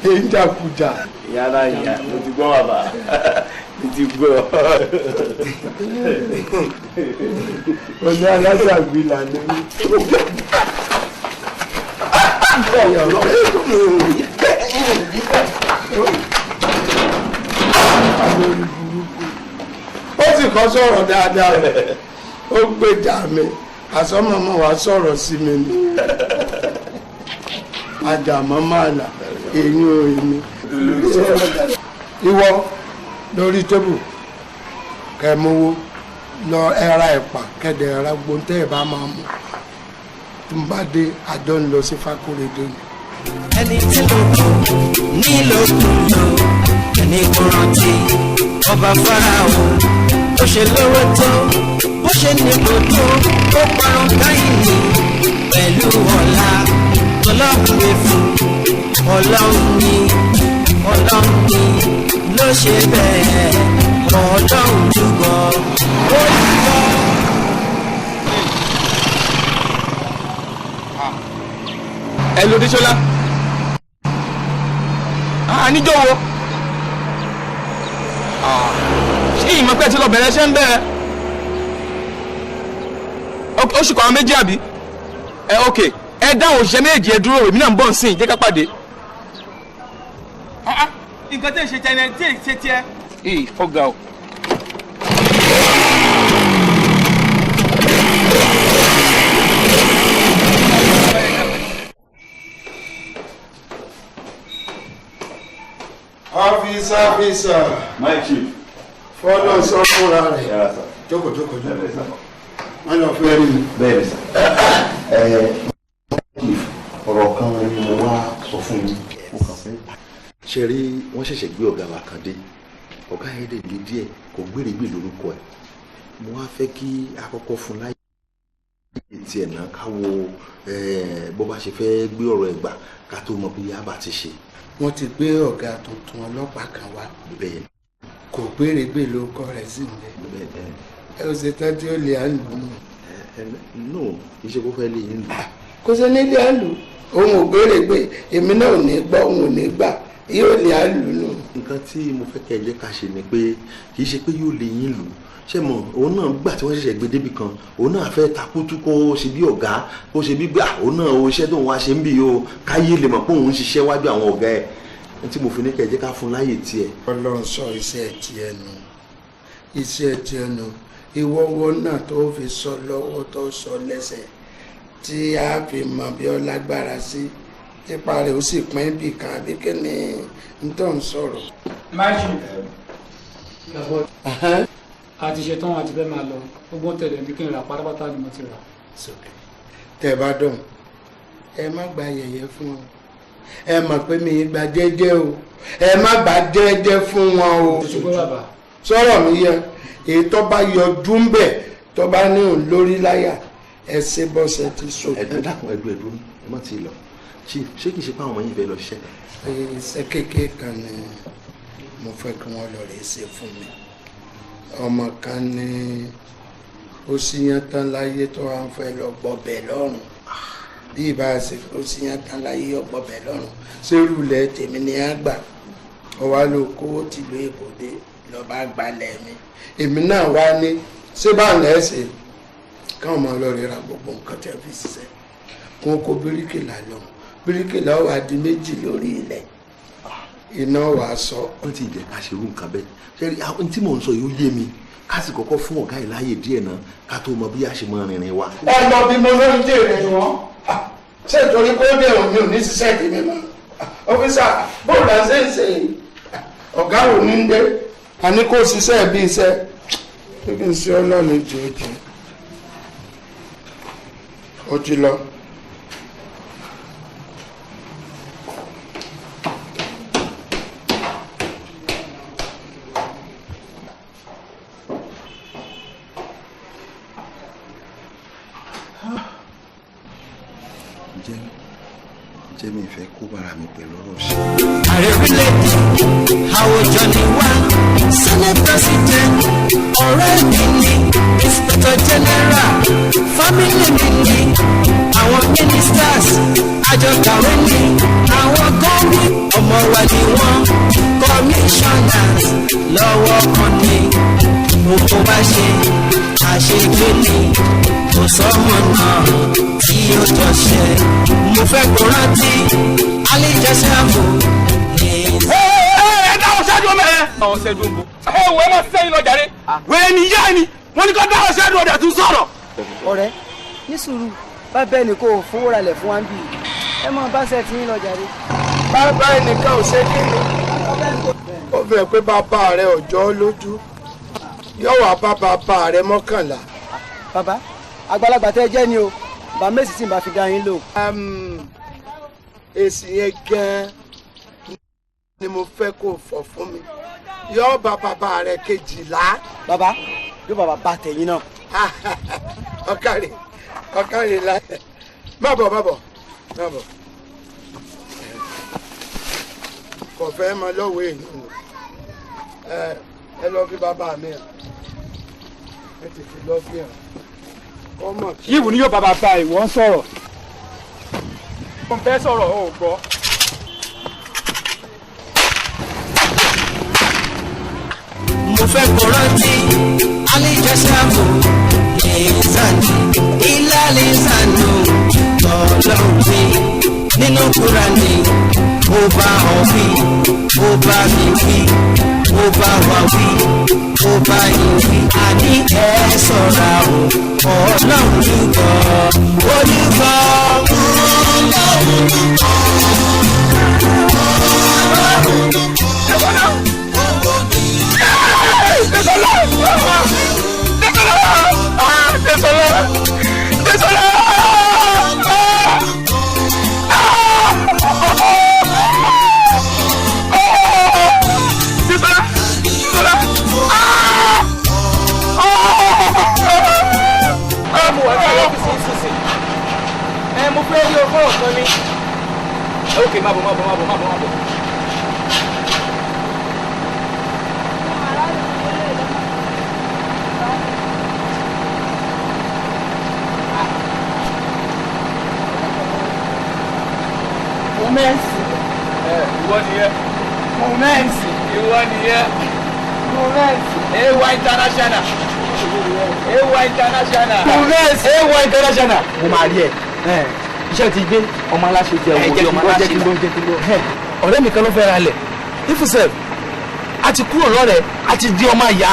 èyí jàkújà. yàrá ìyá mo ti gbọ́ bàbá mo ti gbọ́. ọ̀nà aláṣàgbé lànà mi. ó sì kọ́ sọ̀rọ̀ dáadáa ó gbèjà mi àsọmọmọ wa sọ̀rọ̀ sí mi ni àjàmọ́ máa là èyí ò èmi. ìwọ lórí tébù kẹmówó lọ ẹra ẹ̀pà kẹdẹ ẹra gbóńtẹ ẹ bá máa mú tí n bá dé àjọ ń lọ sí Fákóredé ni. ẹni tí ló kù nílò kùnà ẹni kò rántí ọba Fáráò ó ṣe lówó tó ó ṣe nílò tó ó parun káyìí pẹ̀lú ọ̀la ọlọ́run lè fún ọlọ́run ní ló ṣe bẹ́ẹ̀ ọlọ́run dùgbọ́ ó dùgbọ́. ẹ ló Désọlá níjọ́ wo ṣé ìmọ̀ pẹ́ tí lọ bẹ̀rẹ̀ ṣe ń bẹ̀rẹ̀ oṣù kan méjì àbí ok ẹ dáhùn òṣìṣẹ́ méjì ẹ dúró èmi náà ń bọ̀ nsìn jẹ́ ká pàdé. nǹkan tí ì ṣe tiẹ̀ tí ì ṣe tiẹ̀. ọ̀gá o. Officer. My chief. Fọ́lọ́ sọ fúnra rẹ̀. Jókòó. Wọ́n lọ fẹ́ rí mi. Bẹ́ẹ̀ni sà. Ọ̀rọ̀ kan ni mo wá sọ fún yín. Ṣé rí wọ́n ṣẹ̀ṣẹ̀ gbé ọ̀gá wa kan dé? Ọ̀gá yẹn dẹ̀ lé díẹ̀ kò gbèrègbè lórúkọ ẹ̀. Mo wá fẹ́ kí akọ́kọ́ fún láyé tiẹ̀ náà ká wo bó bá ṣe fẹ́ gbé ọ̀rọ̀ ẹ̀ gbà ká tó mọ bí yá bá ti ṣe. Wọ́n ti gbé ọ̀gá tuntun ọlọ́pàá kan wá. Bẹ́ẹ̀ kò gbèrègbè lórúkọ rẹ̀ sí mi. Ẹ ò ṣe tán tí ó lè àlù nù. No, iṣẹ́ kó fẹ́ lè yín lù. Kò sí nílé àlù. Òun ò gbèrègbè èmi náà ò ní gbọ́ òun ò ní gbà yóò lè àlù nù. Nǹkan tí mo fẹ́ kẹ́ ẹ jẹ́ ká ṣe ni pé kì í ṣe pé yóò lè yín lù ṣé mọ̀ òun náà gbà tí wọ́n ṣẹ̀ṣẹ̀ gbé débi kan òun náà fẹ́ takútú kó ṣe bí ọ̀gá kó ṣe bí gbà òun náà o iṣẹ́ tó ń wá ṣe ń bì o káyé lè mọ̀ pé òun ń ṣiṣẹ́ wájú àwọn ọ̀gá ẹ̀ tí mo fi ní kẹjẹ ká fún láyè tiẹ̀. Ọlọ́run sọ iṣẹ́ tiẹ̀ nù ìwọ́wọ́ náà tó fi sọ lọ́wọ́ tó sọ lẹ́sẹ̀ tí a fi mọ̀ bí ọ lágbára sí ipa rẹ̀ ó sì pín bì kan àbí kí ni n tó ń sọ̀rọ̀. máṣù àti ṣetán àti fẹ́ máa lọ gbogbo tẹ̀lé bí kí n rà pátápátá ni mo ti rà. tẹ́ bá dùn ẹ má gba yẹ̀yẹ́ fún wọn ẹ mọ̀ pé mi gba jẹ́jẹ́ o ẹ má gba jẹ́jẹ́ fún wọn o. sọ̀rọ̀ mi yẹ èyí tó bá yọjú ń bẹ̀ tó bá ní òun lórí láyà ẹ ṣe bọ́sẹ̀ ti so. ẹ̀dùn dákun ẹ̀dùn ẹ má ti lọ chief ṣé kìí ṣe pé àwọn ọmọ yìí fẹ́ lọ ṣiṣẹ́. iṣẹ́ kékeré kan ni mo fẹ́ kí wọ́n lọ rè ṣe fún mi ọmọ kan ní ó síyán tán láyé tó wá ń fẹ́ lọ gbọ́bẹ̀ lọ́rùn bí ìbá ṣe ó síyán tán láyé ọgbọ́bẹ̀ lọ́rùn sérùlẹ̀ tèmi ni á gbà ọ wá ló kówó tìlú èkó dé lọ́ba gbalẹ̀ mi èmi náà wá ní ṣé bá ń lẹ́sẹ̀ káwọn máa lọ rira gbogbo nǹkan tẹ́ fi ṣiṣẹ́ kó kó bíríkìlà lọ bíríkìlà wà di méjì lórí ilẹ̀ iná wà sọ. wọ́n ti jẹ́ ká ṣerú nǹkan bẹ́ẹ̀ ṣẹ́rí àwọn tí mò ń sọ yóò yé mi ká sì kọ́kọ́ fún ọ̀gá yìí láàyè díẹ̀ náà ká tó mọ bí a ṣe máa rìnrìn wa. ẹ lọ bí mo lóun jèrè wọn ṣé ìtorí pé ó bẹ̀rù mi ò ní ṣiṣẹ́ tèmi mọ́ ọ́fíìsà bóòlù àṣẹ ìṣe ọ̀gá ò ní dé àní kó ṣiṣẹ́ bí iṣẹ́ kí n ṣe ọlọ́ọ̀ni jòjì ó ti lọ. jẹ́ mi fẹ́ kó bára mi pẹ̀lú ọ̀rọ̀ ṣe. àrèwílẹ̀dì àwùjọ ni wá senate president ọ̀rẹ́ mi ni inspector general family mi ni àwọn ministers àjọkàwé ni àwọn gọ́ọ̀mì ọmọ wa ni wọ́n commissioners lọ́wọ́ kan ni gbogbo bá ṣe àṣejù ni kò sọ́mọ náà tí ó tọ́ ṣe mo fẹ́ kó rántí alíjẹsẹ́ àbò. ẹ dáhùn ṣáájú ọmọ ẹ. dáhùn ṣáájú ọmọ. ẹ wọ ẹ máa sẹ́yìn lọ jàre. wẹ́ẹ́ ni yá ni wọ́n ní kó dáhùn ṣáájú ọdẹ tún sọ̀rọ̀. ọ̀rẹ́ ní sùúrù bá bẹ́ẹ̀ ni kò fowó ralẹ̀ fún wa ń bì ẹ mọ bá ṣe ti yín lọ jàre. bàbá ẹnìkan ò ṣe kí ni ó fẹ́ pé bàbá rẹ ọjọ́ lójú yóò wá bá bàbá rẹ mọ́kànlá. bàbá àgbàlagbà tẹ́ jẹ́ ni o bàbá mẹ́sì tí n bá fi dá yín lò. èsì yẹn gan-an ni mo fẹ́ kó fọ̀ fún mi yóò bá bàbá rẹ kejìlá. bàbá yóò bàbá bá tẹ̀yìn náà. ọkàrè la má bọ̀ kò fẹ́ mọ lọ́wọ́ èèyàn ẹ lọ fi bàbá mi hàn ẹ ti fi lọ fi hàn kọ́mọ̀. yíwù ni yóò bàbá bá ìwọ ń sọ̀rọ̀ mo fẹ́ sọ̀rọ̀ o ò gbọ́. mo fẹ́ kó rántí alíjẹsẹ́ àbò ìsànù ìlàlẹ́sànù tọ́lọ́wé nínú Kúránì ó bá ọ wí ó bá mi wí ó bá wa wí ó bá yín wí àní ẹ ṣọ́ra o ọlọ́run lùgọ́ olùgọ́ ọlọ́run lùgọ́ ọlọ́run lùgọ́. mo fẹ́ rí ọkọ̀ ọ̀kan ní. ok má bọ̀. Mọ̀mẹ́ǹsì. Ìwọ nìyẹn. Mọ̀mẹ́ǹsì. Ìwọ nìyẹn. Mọ̀mẹ́ǹsì. AY International. Ewa international. Congress. Ewa international. Mo máa rí ẹ. Iṣẹ́ ti gbé ọmọ aláṣẹ jẹ owó ọmọ aláṣẹ jẹ. Ọ̀rẹ́ mi kan ló fẹ́ ra lẹ̀. Ifusef, a ti kúrò lọ́rẹ̀, a ti di ọmọ ìyá.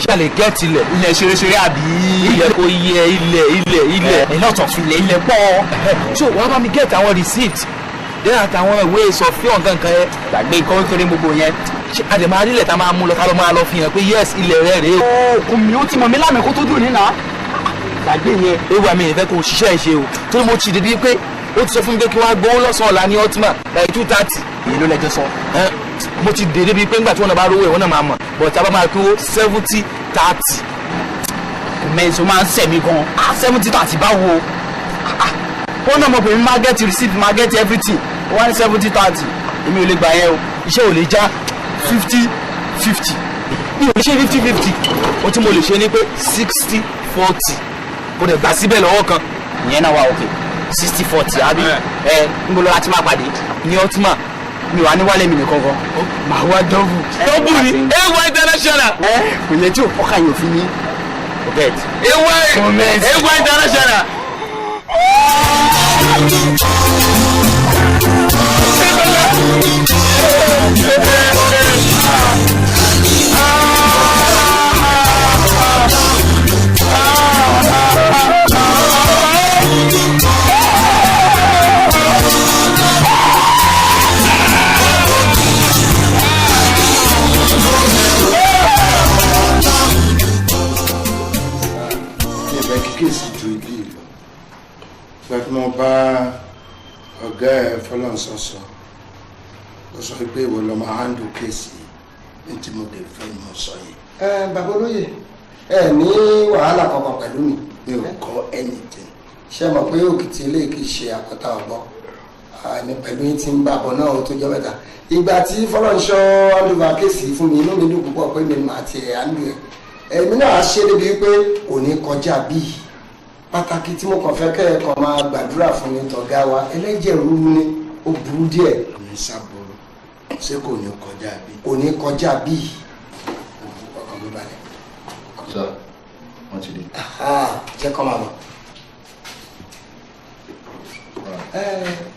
Ṣé a lè gẹ́ẹ̀tì ilẹ̀? Ilẹ̀ ṣeréṣeré àbí ilẹ̀ kò yẹ ilẹ̀ lọ́tọ̀ filẹ̀ ilẹ̀ pọ̀. So wàá bá mi gẹ́ẹ̀tì àwọn receipt. Then àtàwọn ìwé ìsọfíọ̀ nǹkan yẹn. Gbàgbé kọ́ńtórì gbogbo yẹn. Ṣé a lè máa rí ilẹ̀ tá a máa mú lọ ká ló máa lọ fi hàn pé yes ilẹ̀ rẹ̀ rèé. Kò mí ó ti mọ̀ mí lánàá kó tó dùn nínà. Gbàgbé yẹn. Ewu àmì ìfẹ́ kò ṣiṣẹ́ ìṣe o. Torí mo ti débi pé ó ti sọ fún mi pé kí wọ́n á gbowó lọ́sàn-án ọ̀la ní Ultima by 2:30. Èyí ló lẹ́jọ́ sọ. Mo ti dé débi pé nígbà tí wọ́n náà bá rówó ìwọ́n náà máa mọ̀. But a bá máa kó 70-30. Mẹ́sàn-án máa ń sẹ̀mí gan. 70-30 báwo? Wọ́n náà mọ̀ pé mi máa get receipt, máa get everything. Wọ́n ní 70-30. Èmi ò lè gbà yẹn o. Iṣẹ́ ò lè já 50-50. Mi ò lè ṣe 50-50. Ohun tí mo lè ṣe ni pé 60-40. Kò dẹ̀ gbà síbẹ̀ lọ́wọ́ kan. Ìyẹn náà wà òkè. 60-40 àbí níbo lọ́la tí máa pàdé ní Ultima. Mi wà ní wálé mi nìkan gan. Màá wá dọ́bù. Dọ́bù ni Ewa international. Kò yẹ tí ọkà yóò fi ní. Forget. Ewa international. Kéèsì ju ibi ìlọ pẹ̀lú mo bá ọ̀gá ẹ̀ fọlọ́nsọ̀sọ̀ ó sọ pé ìwọ lọ máa handle kéèsì ní tí mo lè fẹ́ mọ sọ yìí. Bàbá olóyè ẹ ní wàhálà kankan pẹ̀lú mi. Mi ò kọ́ anything. Ṣé mọ̀ pé òkìtì ilé kì í ṣe àkọ́tà ọgbọ́n àmì pẹ̀lú yín ti ń bàbọ̀ náà ó tó jọ mẹ́ta. Ìgbà tí fọlọ́nṣọ́ handle kéèsì fún mi inú mi dùn púpọ̀ pé mi máa ti handle ẹ̀. Èmi náà ṣe débi pé kò ní kọjá bíi pàtàkì tí mo kàn fẹ́ kẹ́ ẹ̀ kàn máa gbàdúrà fún mi tọ̀gá wa ẹlẹ́jẹ̀ rúru ni ó burú díẹ̀. Kò ní sábòrò ṣé kò ní kọjá bí. Kò ní kọjá bí. Ọkàn mi balẹ̀. Sọ wọn ti dé. Jẹ́ kọ́ máa bọ̀.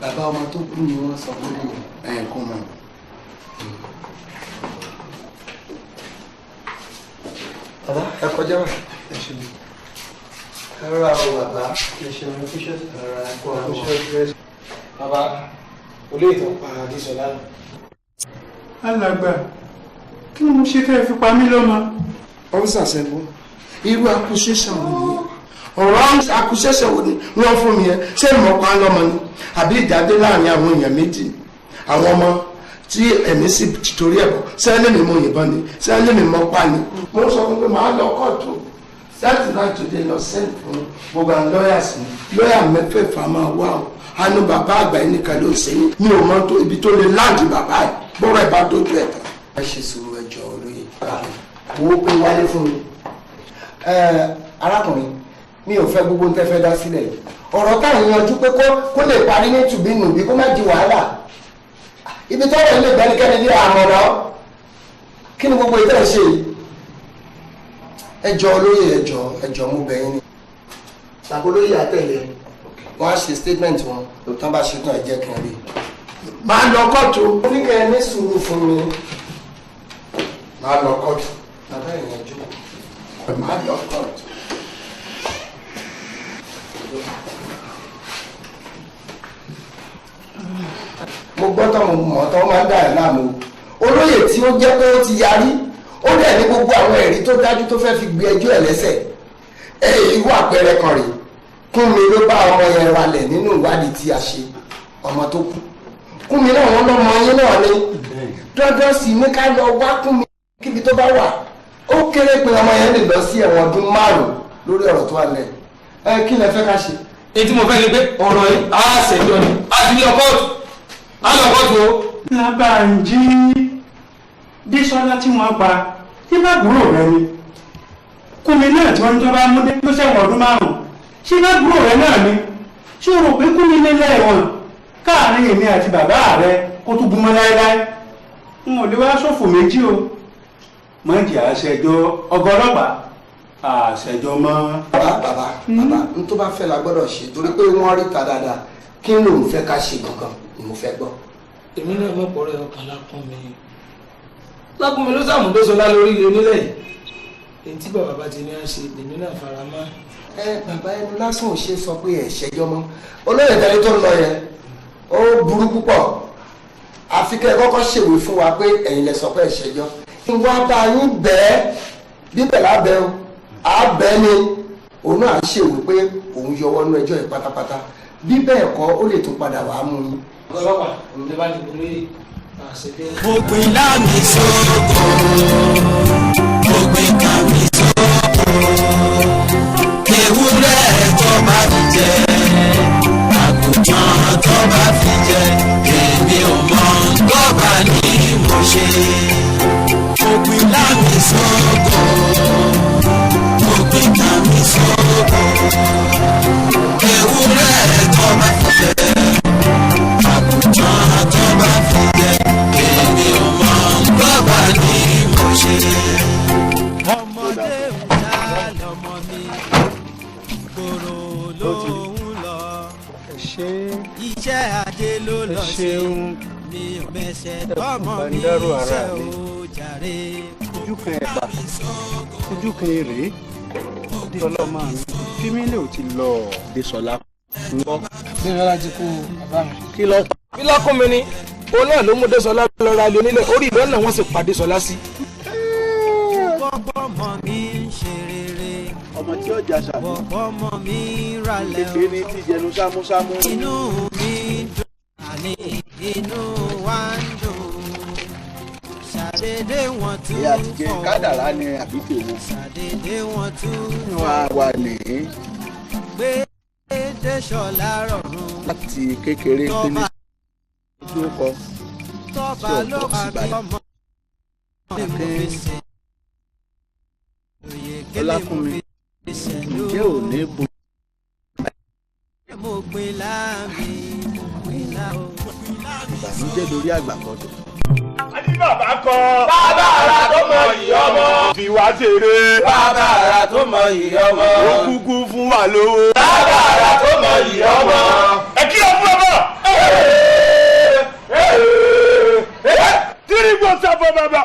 Bàbá ọmọ tó kú ni wọ́n sọ fún mi. Kó máa bọ̀. Bàbá ẹ kọjá wà. Ẹ̀rọ àwọn bàbá ìṣẹ̀lẹ̀ fíṣẹ́ ara ẹ̀kọ́ àwọn ọ̀ṣẹ́. Bàbá olè ìtàn pa Adéṣọlá. Alàgbà kí ni mo ṣe fẹ́ fi pa mí lọ́mọ. Ọ́fíìsà Ṣẹ́gun irú accusation wo ni ọ̀rọ̀ accusation wo ni wọ́n fún mi yẹn ṣé ìmọ̀ pa lọ́mọ ni àbí ìdádé láàrin àwọn èèyàn méjì àwọn ọmọ tí ẹ̀mí sì torí ẹ̀bọ̀ sẹ́ni mi mo yìnbọn ni sẹ́ni mi mo pa ni. Mo sọ fún pé màá lọ kóòtù láti náà today lọ send fún gbogbo àwọn lawyers ni lọ́yà mẹ́fẹ̀ẹ̀fà máa wá o àánú bàbá àgbà yìí nìkan ló ṣe yín mi ò mọ tó ibi tó lè láǹdì bàbá ẹ̀ bọ́rọ̀ ẹ̀ bá dójú ẹ̀ tán. Ẹ ṣe sùúrù ẹjọ́ olóye. Owó pé wálé fún mi. Arákùnrin mi ò fẹ́ gbogbo tẹ́ fẹ́ dá sílẹ̀ yìí. Ọ̀rọ̀ táwọn yanjú pé kó lè parí ní tùbínùbí kó má di wàhálà. Ibi tọ́wọ́ ilé ìgbẹ́nikẹ́ni ní àmọ̀ràn kí ni gbogbo ìtẹ́ ṣe yìí? Ẹjọ́ olóyè ẹjọ́ mú bẹ̀yìn ni. Bàbá olóyè àtẹ̀lé wọ́n á ṣe statement wọn tán bá ṣe tán ẹ jẹ́ kí n rí. Máa lọ kóòtù. Oníkẹ́ ní sùúrù fún mi. Máa lọ kóòtù. Bàbá ìyẹn jókòó. Máa lọ kóòtù. Mo gbọ́ tán mo mọ̀ tán máa ń dà ẹ̀ láàmú. Olóyè tí ó jẹ́ pé ó ti yarí ó dẹ̀ ní gbogbo àwọn ẹ̀rí tó dájú tó fẹ́ fi gbé ẹjọ́ ẹ̀ lẹ́sẹ̀. Irú àpẹẹrẹ kan rèé Kúnmi ló bá ọmọ yẹn ralẹ̀ nínú ìwádìí tí a ṣe ọmọ tó kú. Kúnmi náà wọ́n lọ́mọ yín náà ni dandan sì ní ká lọ wá Kúnmi kíbi tó bá wà. Ó kéré pé ọmọ yẹn lè lọ sí ẹ̀wọ̀n ọdún 5 lórí ọ̀rọ̀ tó wà lẹ̀. Kí lẹ fẹ́ ká ṣe? Èyí tí mo fẹ́ ni pé ọ̀rọ̀ yìí á ṣẹjọ́ ni á ti lọ kóòtù á lọ kóòtù o. Lábàájí Déṣọlá tí wọ́n pa tí bá gbúrò rẹ ni. Kúnmi náà tí wọ́n ní tó bá mú dé tó ṣẹ̀wọ̀n ọdún 5 ṣé bá gbúrò rẹ náà ni. Ṣé o rò pé Kúnmi lélẹ̀ ẹ̀wọ̀n káàárín èmi àti bàbá rẹ kó tó gúnmọ́ láéláé? N ò lè wá ṣòfò méjì o. mọ̀jì àṣẹjọ́ ọgọ́ ọlọ́pàá àṣẹjọ́ mọ́. bàbá n tó bá fẹ́ la gbọ́dọ̀ ṣe torí pé wọ́n rí ta dáadáa kí ló ń fẹ́ ká ṣe gangan ni mo fẹ́ gbọ́. èmi náà mọ̀ pọ̀ rẹ̀ ọkàn Lákúnmi ló sàmúdóṣọlá lórí ilé onílẹ̀ yìí èyí tí bàbá bá ti ní à ń ṣe èmi náà fara mọ́. Bàbá ẹnu lásán ò ṣe sọ pé ẹ ṣẹjọ́ mọ́ olóyè tẹni tó ń lọ yẹn ó burú púpọ̀ àfi kẹ́ ẹ kọ́kọ́ ṣèwé fún wa pé ẹ̀yin lẹ sọ pé ẹ ṣẹjọ́ ìwà bá yín bẹ́ẹ̀ bíbẹ̀ lábẹ́ o àbẹ́ ni òun náà ṣèwé pé òun yọwọ́ nú ẹjọ́ yìí pátápátá bí bẹ́ẹ̀ kọ́ ó lè tún padà wàá mú yín. ọlọ́pàá òun lè bá ti borí àṣẹjọ́. mo gbin láàmì sóko mo gbin kàmí sóko ewúrẹ́ tó bá fi jẹ àgùntàn tó bá fi jẹ èmi ò mọ tó bá ní mo ṣe mo gbin láàmì sóko mo gbin kàmí sóko ewúrẹ́ tó bá fi jẹ àgùntàn tó bá fi jẹ èmi ò mọ tó bá ní mo ṣe. ọmọdé ń dá lọmọ mi ìgboro ló ń lọ iṣẹ́ ajé ló lọ ṣe mi ò mẹsẹ̀ tọmọ mi iṣẹ́ ò jàre. ojú kan ẹ̀bà ojú kan èrè Désọlá ọmọ mi fímílẹ̀ ò ti lọ. Désọlá ń bọ́. Désọlá ti kú bàbá mi. kí Lákúnmi ni òun náà ló mú Désọlá lọ ra ilé onílẹ̀ orí ìlú náà wọ́n sì pa Désọlá sí. bọ́bọ́mọ mi ń ṣe rere ọmọ tí ọjà ṣàbí bọ́bọ́mọ mi ralẹ̀ o kékeré ní tíjẹnu sámúsámú. inú mi dùn àní inú wa ń dùn ṣàdédé wọn tún ìyá àtijọ́ kádàrá ni àbí tèwo. ṣàdédé wọn tún wà ní. gbé Désọlá rọrùn láti kékeré délé ojú kọ tọ́ba ló bá mi ọmọ Ọlákúnmi ǹjẹ́ ò ní bu. mo gbin láàmì mo gbin láò. ìbànújẹ́ lórí àgbàkọ́dọ̀. àní bàbá kọ́. bàbá ara tó mọ iyì ọmọ. fi wá ṣeré. bàbá ara tó mọ iyì ọmọ. ó kúkú fún wa lówó. bàbá ara tó mọ iyì ọmọ. ẹ kí ló fún ọmọ. tírí gbọ́sà fún bàbá.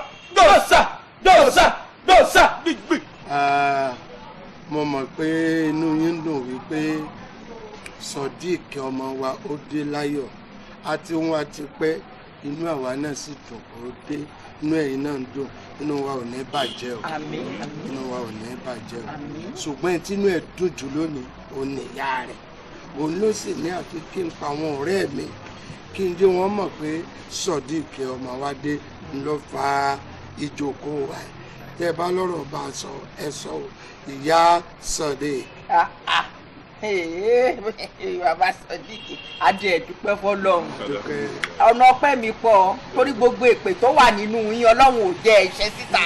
dọ́sà gbígbí. mo mọ̀ pé inú yín dùn wípé Sodiq ọmọ wa ó dé láyọ̀ àti wọn àti pẹ́ inú àwa náà sì dùn ó dé inú ẹ̀yin náà ń dùn inú wa ò ní bàjẹ́ o inú wa ò ní bàjẹ́ o ṣùgbọ́n tínú ẹ̀ dùn jù lónìí òun ní ìyá rẹ̀ òun ló sì ní àfi kí n pa àwọn ọ̀rẹ́ mi kí n jẹ́ wọ́n mọ̀ pé Sodiq ọmọ wa dé ló fa ìjókòó wa tẹ́ ẹ bá lọ́rọ̀ bá a sọ ẹ sọ ìyá Sodiq. bàbá Sodiq adé ẹ̀dúpẹ́ fọlọ́run ọ̀nà ọpẹ́ mi pọ̀ torí gbogbo èpè tó wà nínú yín ọlọ́run ò jẹ́ ẹ̀ṣẹ̀ síta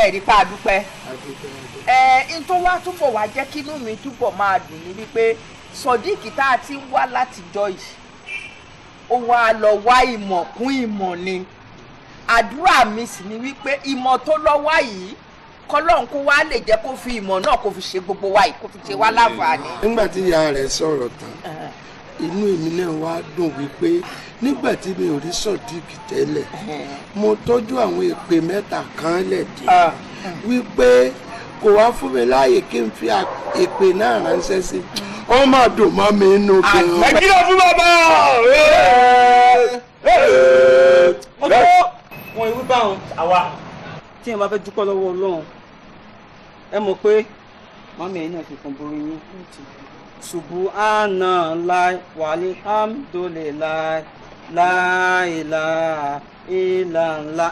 ẹ̀rí pa àdúpẹ́ n tó wá túbọ̀ wá jẹ́ kí inú mi túbọ̀ máa dùn ní wípé Sodiq tá a ti ń wá látijọ́ yìí ó wá lọ wá ìmọ̀ kún ìmọ̀ ni àdúrà mi sì ni wípé ìmọ̀ tó lọ wá yìí kọlọ́run kó wá lè jẹ́ kó fi ìmọ̀ náà kó fi ṣe gbogbo wa yìí kó fi ṣe wá láǹfààní. nígbà tí ìyá rẹ̀ sọ̀rọ̀ tán inú èmi náà wá dùn wípé nígbà tí mi ò rí Sodiq tẹ́lẹ̀ mo tọ́jú àwọn èpè mẹ́ta kan lẹ̀dí wípé kò wá fún mi láàyè kí n fi èpè náà ránṣẹ́ sí ó máa dùn mọ́ mi inú kí n. ẹ kí ló fún bàbá. wọn ìwé báwọn àwa tí ẹ bá fẹ́ dúpẹ́ lọ́wọ́ Ọlọ́run ẹ mọ̀ pé mọ́mí ẹ̀yìn náà fi kan borí yín Subhanallah walhamdulillah la ilaha illallah.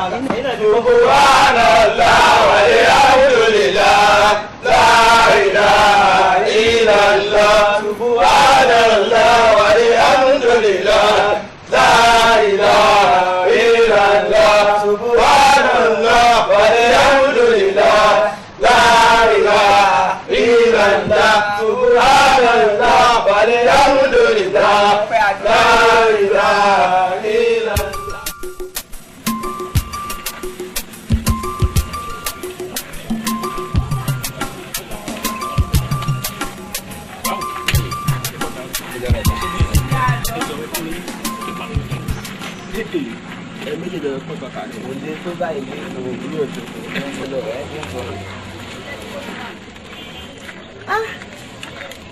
Subhanallah walhamdulillah la ilaha illallah. Subhanallah walhamdulillah la ilaha illallah. Subhanallah walhamdulillah la ilaha illallah. Subhanallah walhamdulillah la ilaha illallah. ẹ méjì lọ pọ̀ kàkà ní òde tó báyìí ní ìwò ìlú òjò tó lọ ẹ̀ ń sọ̀rọ̀.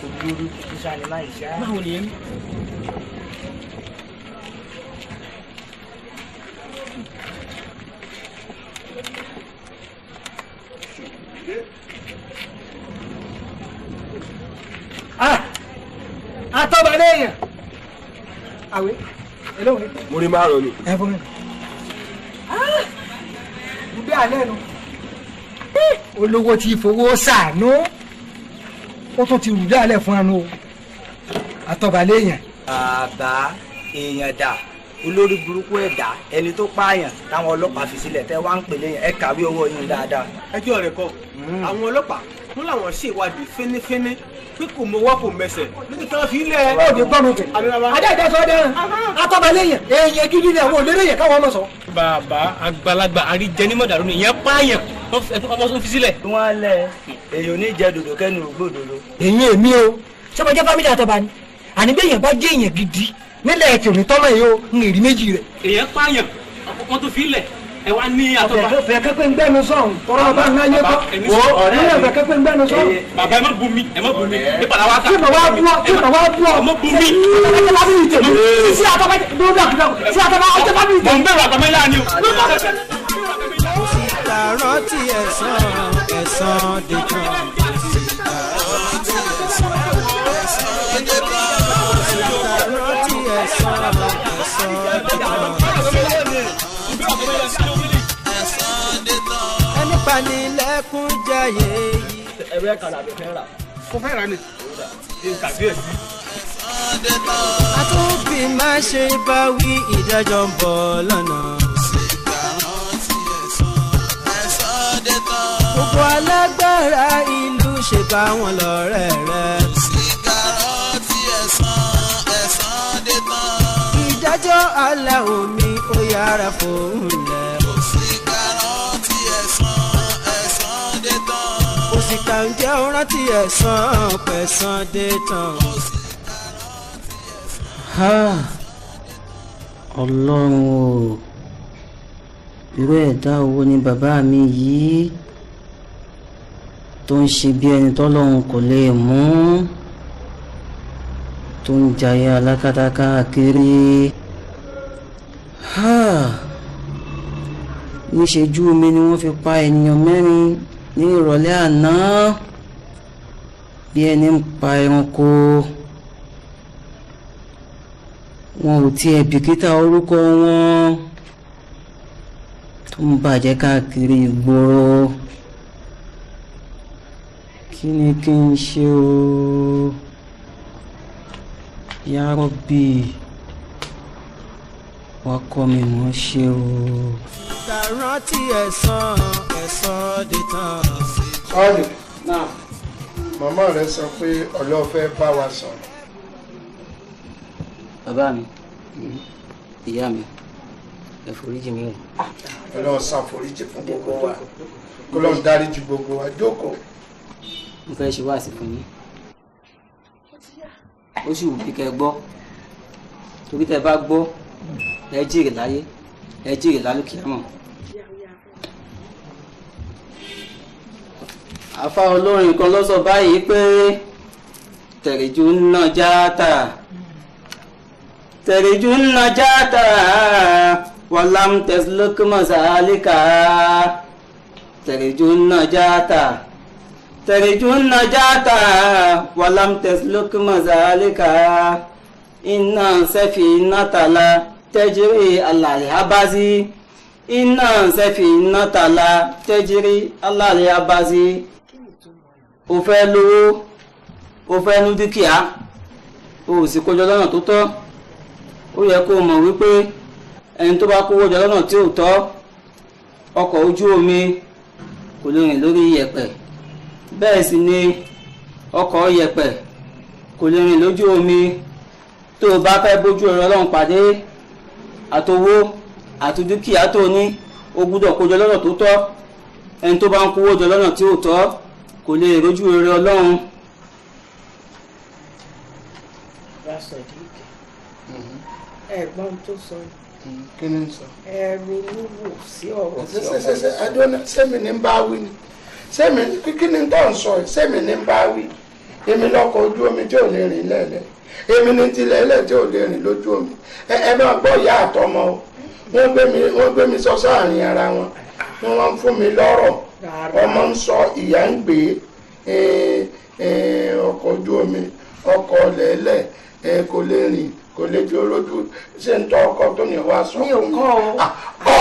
Olórí sísá ni máa ń ṣá. Báwo ni ẹ ní? Àtọ́balẹ̀ èèyàn. Àwẹ̀ ẹlọ́run ní. Mo rí márùn-ún ni. Ẹ fún mi. Gbé alẹ́ nu. Olówó ti fowó ṣàánú. Ó tún ti rù dálẹ̀ fún àánú o. Àtọ́balẹ̀ èèyàn. Bàbá èèyàn dà olórí burúkú ẹ̀dá ẹni tó pààyàn táwọn ọlọ́pàá fi sílẹ̀ tẹ́ wá ń pèlè yẹn ẹ kàwé owó yín dáadáa. ẹjọ́ rẹ̀ kọ́ àwọn ọlọ́pàá wọn làwọn ṣèwádìí fínífíní pé kò mọwọ́ kò mẹsẹ̀ níbi tí wọ́n fi lẹ̀. Ó di gbọ́nu tẹ̀. Adé ìdá sọ dẹ́rẹ́. Àtọ́balẹ̀ èèyàn. Èèyàn gidi ni àwọn olórí yẹn káwọn ọmọ sọ. Bàbá àgbàlagbà àríjẹnímọ̀dàrú ni ìyẹn pààyàn ọmọ tó fi sílẹ̀. Wọ́n lẹ̀ èèyàn ò ní jẹ́ dòdò kẹ́nu ògbódòdó. Èmi o ṣé mo jẹ́ fámílì Àtọ́ba ni àní bí èèyàn bá jẹ́ èèyàn gidi nílẹ̀ ẹ̀tì òní tọ́mọ̀ yìí ó ń rí méjì rẹ̀. Èèyàn pààyàn ọkọ̀ tó fi lẹ̀ ẹ wá ní Àtọ́ba. Ọ̀fẹ́ kẹ́pẹ́ ń gbẹ́nu sọ̀hún tọ́rọ ọba ń náyé kọ́. Nílẹ̀ ọ̀fẹ́ kẹ́pẹ́ ń gbẹ́nu sọ̀hún. Bàbá ẹ má bu mi ẹ má bu mi ẹ padà wá ká. Tí mo wá bú ọ ẹ má bu mi. Sí Àtọ́ba mo ń bẹ̀rù àgbàmọ́ ilé àní o. Rántí ẹ̀san dé tán. Rántí ẹ̀san dé tán. Ẹni panilẹ́kún jayé yìí. Ẹ̀rọ ẹ̀ka làbẹ̀ fẹ́ rà. Kò fẹ́ rà ni. Kàbíyèsí. Àtúnbí má ṣe bá wí ìdájọ́ ń bọ̀ lọ́nà. Gbogbo alágbára ìlú ṣe bá wọn lọ́rẹ́ rẹ̀. Ìdájọ́ alẹ́ omi ó yára fòun lẹ̀. Òṣìkà ń jẹ́ rántí ẹ̀san pẹ̀san dé tán. Ọlọ́run o, irú ẹ̀dá owó ni bàbá mi yìí tó ń ṣe bí ẹni tọ́lọ́run kò lè mú, tó ń jayé alákatá káàkiri. Níṣẹ́jú omi ni wọ́n fi pa ènìyàn mẹ́rin ní ìrọ̀lẹ́ àná bí ẹni ń pa ẹranko. Wọn ò tiẹ̀ bìkítà orúkọ wọn tó ń bàjẹ́ káàkiri ìgboro. Kí ni kí n ṣe o? Ya Rabbi, wá kọ́ mi mọ̀ ṣe o. Rántí ẹ̀san dé tán. Sọ́ọ̀lì náà màmá rẹ sọ pé ọlọ́fẹ́ bá wa sọ̀rọ̀. Bàbá mi, ìyá mi, ẹ foríjì mi o. Ọlọ́run ṣàforíjì fún gbogbo wa, Ọlọ́run dáríjì gbogbo wa, jókòó. Mo fẹ́ ṣe wáàsí fún yín. Ó sì wù kí kẹ́ gbọ́, torí tẹ́ bá gbọ́ ẹ jèrè láyé ẹ jèrè lálùkìyámọ̀. Àfa olórin kan ló sọ báyìí pé tẹ̀rẹ̀jú ń ná jáàtà tẹ̀rẹ̀jú ń ná jáàtà wàlám tẹ̀sílókè mọ̀sálíkà tẹ̀rẹ̀jú ń ná jáàtà tẹ̀rẹ̀jú ń ná jáàtà wàlám tẹ̀sílókè mọ̀sálíkà iná sẹ́fì iná tàlà tẹ́jírí alàlẹ́ abází iná sẹ́fì iná tàlà tẹ́jírí alàlẹ́ abází. O fẹ́ lówó o fẹ́ ní dúkìá o sì kójọ lọ́nà tó tọ́, ó yẹ kó o mọ̀ wípé ẹni tó bá kówó jọ lọ́nà tí ò tọ́ ọkọ̀ ojú omi kò lè rìn lórí yẹ̀pẹ̀, bẹ́ẹ̀ sì ni ọkọ̀ yẹ̀pẹ̀ kò lè rìn lójú omi. Tó o bá fẹ́ bójú ọ̀rọ̀ Ọlọ́run pàdé àtowó àti dúkìá tó ní o gbúdọ̀ kójọ lọ́nà tó tọ́. Ẹni tó bá ń kówó jọ lọ́nà tí ò tọ́ kò lè rójú rere Ọlọ́run. Ẹ̀gbọ́n tó sọ kí ni sọ. ẹ̀rù ló wò sí ọ̀rọ̀ tí ọmọ ṣe adóná sẹ́mi ní bá wí ni sẹ́mi kí ni tó ń sọ sẹ́mi ní bá wí èmi lọ́kọ̀ ojú omi tí ò lè rìn lẹ́lẹ̀ èmi ní tilẹ̀ ẹlẹ̀ tí ò lè rìn lójú omi ẹ máa gbọ́ ìyá àtọmọ o wọ́n gbé mi sọ sáàrin ara wọn ni wọ́n ń fún mi lọ́rọ̀ ọmọ ń sọ ìyá ń gbé ọkọ̀ ojú omi ọkọ̀ lẹ́lẹ̀ kò lè rìn kò lè fi olójú ṣe ń tọ́ ọkọ̀ tó ní wá sọ fún mi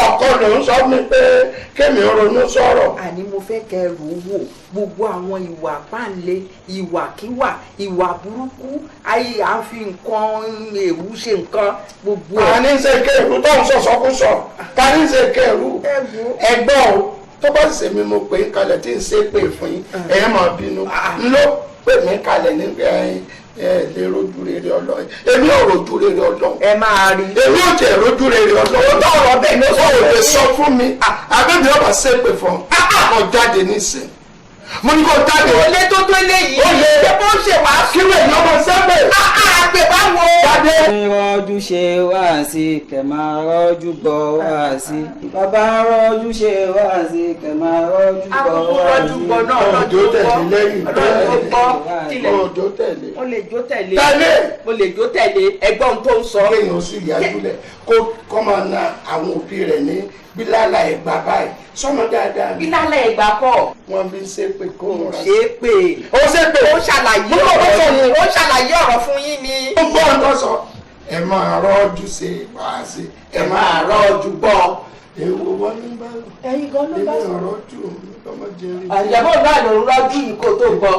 ọkọ̀ ló ń sọ mi pé kémi ronú sọ̀rọ̀. àní mo fẹ́ kẹ́ ẹ rò ó wò gbogbo àwọn ìwà páńlé ìwàkíwà ìwà burúkú ayé à ń fi nǹkan èrú ṣe nǹkan gbogbo ẹ̀. ta ní ṣe kéèrú tó ń sọ̀sọ́kúsọ ta ní ṣe kéèrú ẹgbọ́n o tó bá ṣe mi mo pè é kalẹ̀ tí ń ṣe pé fún yín ẹ̀ máa bínú ló pè mí kalẹ̀ nígbà yẹn lè rojú rere Ọlọ́run èmi ò rojú rere Ọlọ́run ẹ máa rí èmi ò jẹ́ rojú rere Ọlọ́run ó tọrọ bẹ́ẹ̀ ló sọ fún mi àbẹ́bí ọba ṣépè fún ọ jáde nísìn mo ní kó jáde. olè tó tó léyìí ṣé bó ṣe wá kí lè ní ọmọ sẹ́pẹ̀. àgbẹ̀ báwo. jáde. rọ́jú ṣe wáàsí kẹ̀ máa rọ́jú gbọ́ wáàsí bàbá rọ́jú ṣe wáàsí kẹ̀ máa rọ́jú gbọ́ wáàsí. rọ́jú gbọ́ náà lọ́jọ́ tẹ̀lé lẹ́yìn lọ́jọ́ gbọ́ tilẹ̀ ọjọ́ tẹ̀lé. mo lè jó tẹ̀lé. tẹ̀lé. mo lè jó tẹ̀lé ẹgbọ́n tó ń sọ. kéèyàn ó sì yájú lẹ̀ kó máa na àwọn òbí rẹ̀ ní bílálà ẹ̀gbá báyìí sọmọ dáadáa ni. bílálà ẹ̀gbá kọ́. wọ́n fi ṣe pé kó mo ṣe é pé. ó ṣe pé. ó ṣàlàyé ọ̀rọ̀ ó ṣàlàyé ọ̀rọ̀ fún yín ni. ó gbọ́ ọ̀tọ̀ sọ. ẹ máa rọ́ọ̀jù ṣe wáàsí ẹ máa rọ́ọ̀jù gbọ́. èwo wọn ní bá lọ. ẹyin gan ló bá sọ. èmi rọ́ọ̀jù ọmọdé rí. àyẹ̀wò náà ló ń rọ́ọ̀jù yìí kó tó gbọ́.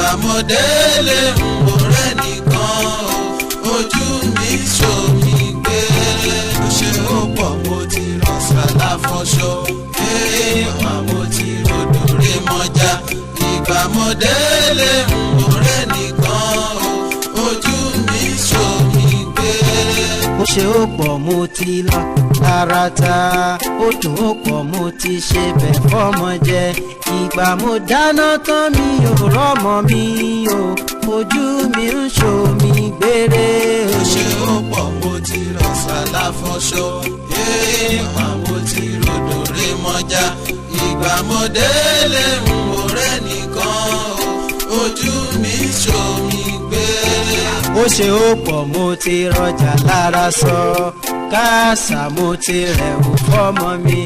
ìgbàmọ̀délé ń wọ̀rẹ́ nìkan ojú mi ṣomi gbé ó ṣe ó pọ̀ mo ti rọ̀ṣà láfọṣọ mo ti ròdò rè mọ́já ìgbàmọ̀délé ń wọ̀rẹ́ nìkan ojú mi ṣomi gbé. ó ṣe ó pọ̀ mo ti lọ tààràtà ó dùn ó pọ̀ mo ti ṣe bẹ̀ fọ́mọ jẹ ìgbà mo dáná tán mi ò rọ́mọ mi o ojú mi ń ṣomi gbére. ó ṣe ó pọ̀ mo ti rọ̀ṣà láfọṣọ mo ti ròdò rè mọ́já ìgbàmọ̀délé ń wọ̀rẹ́ nìkan ojú mi ṣomi gbére. ó ṣe ó pọ̀ mo ti rọjà lára sọ káàsà mo ti rẹ̀wò fọ́mọ mi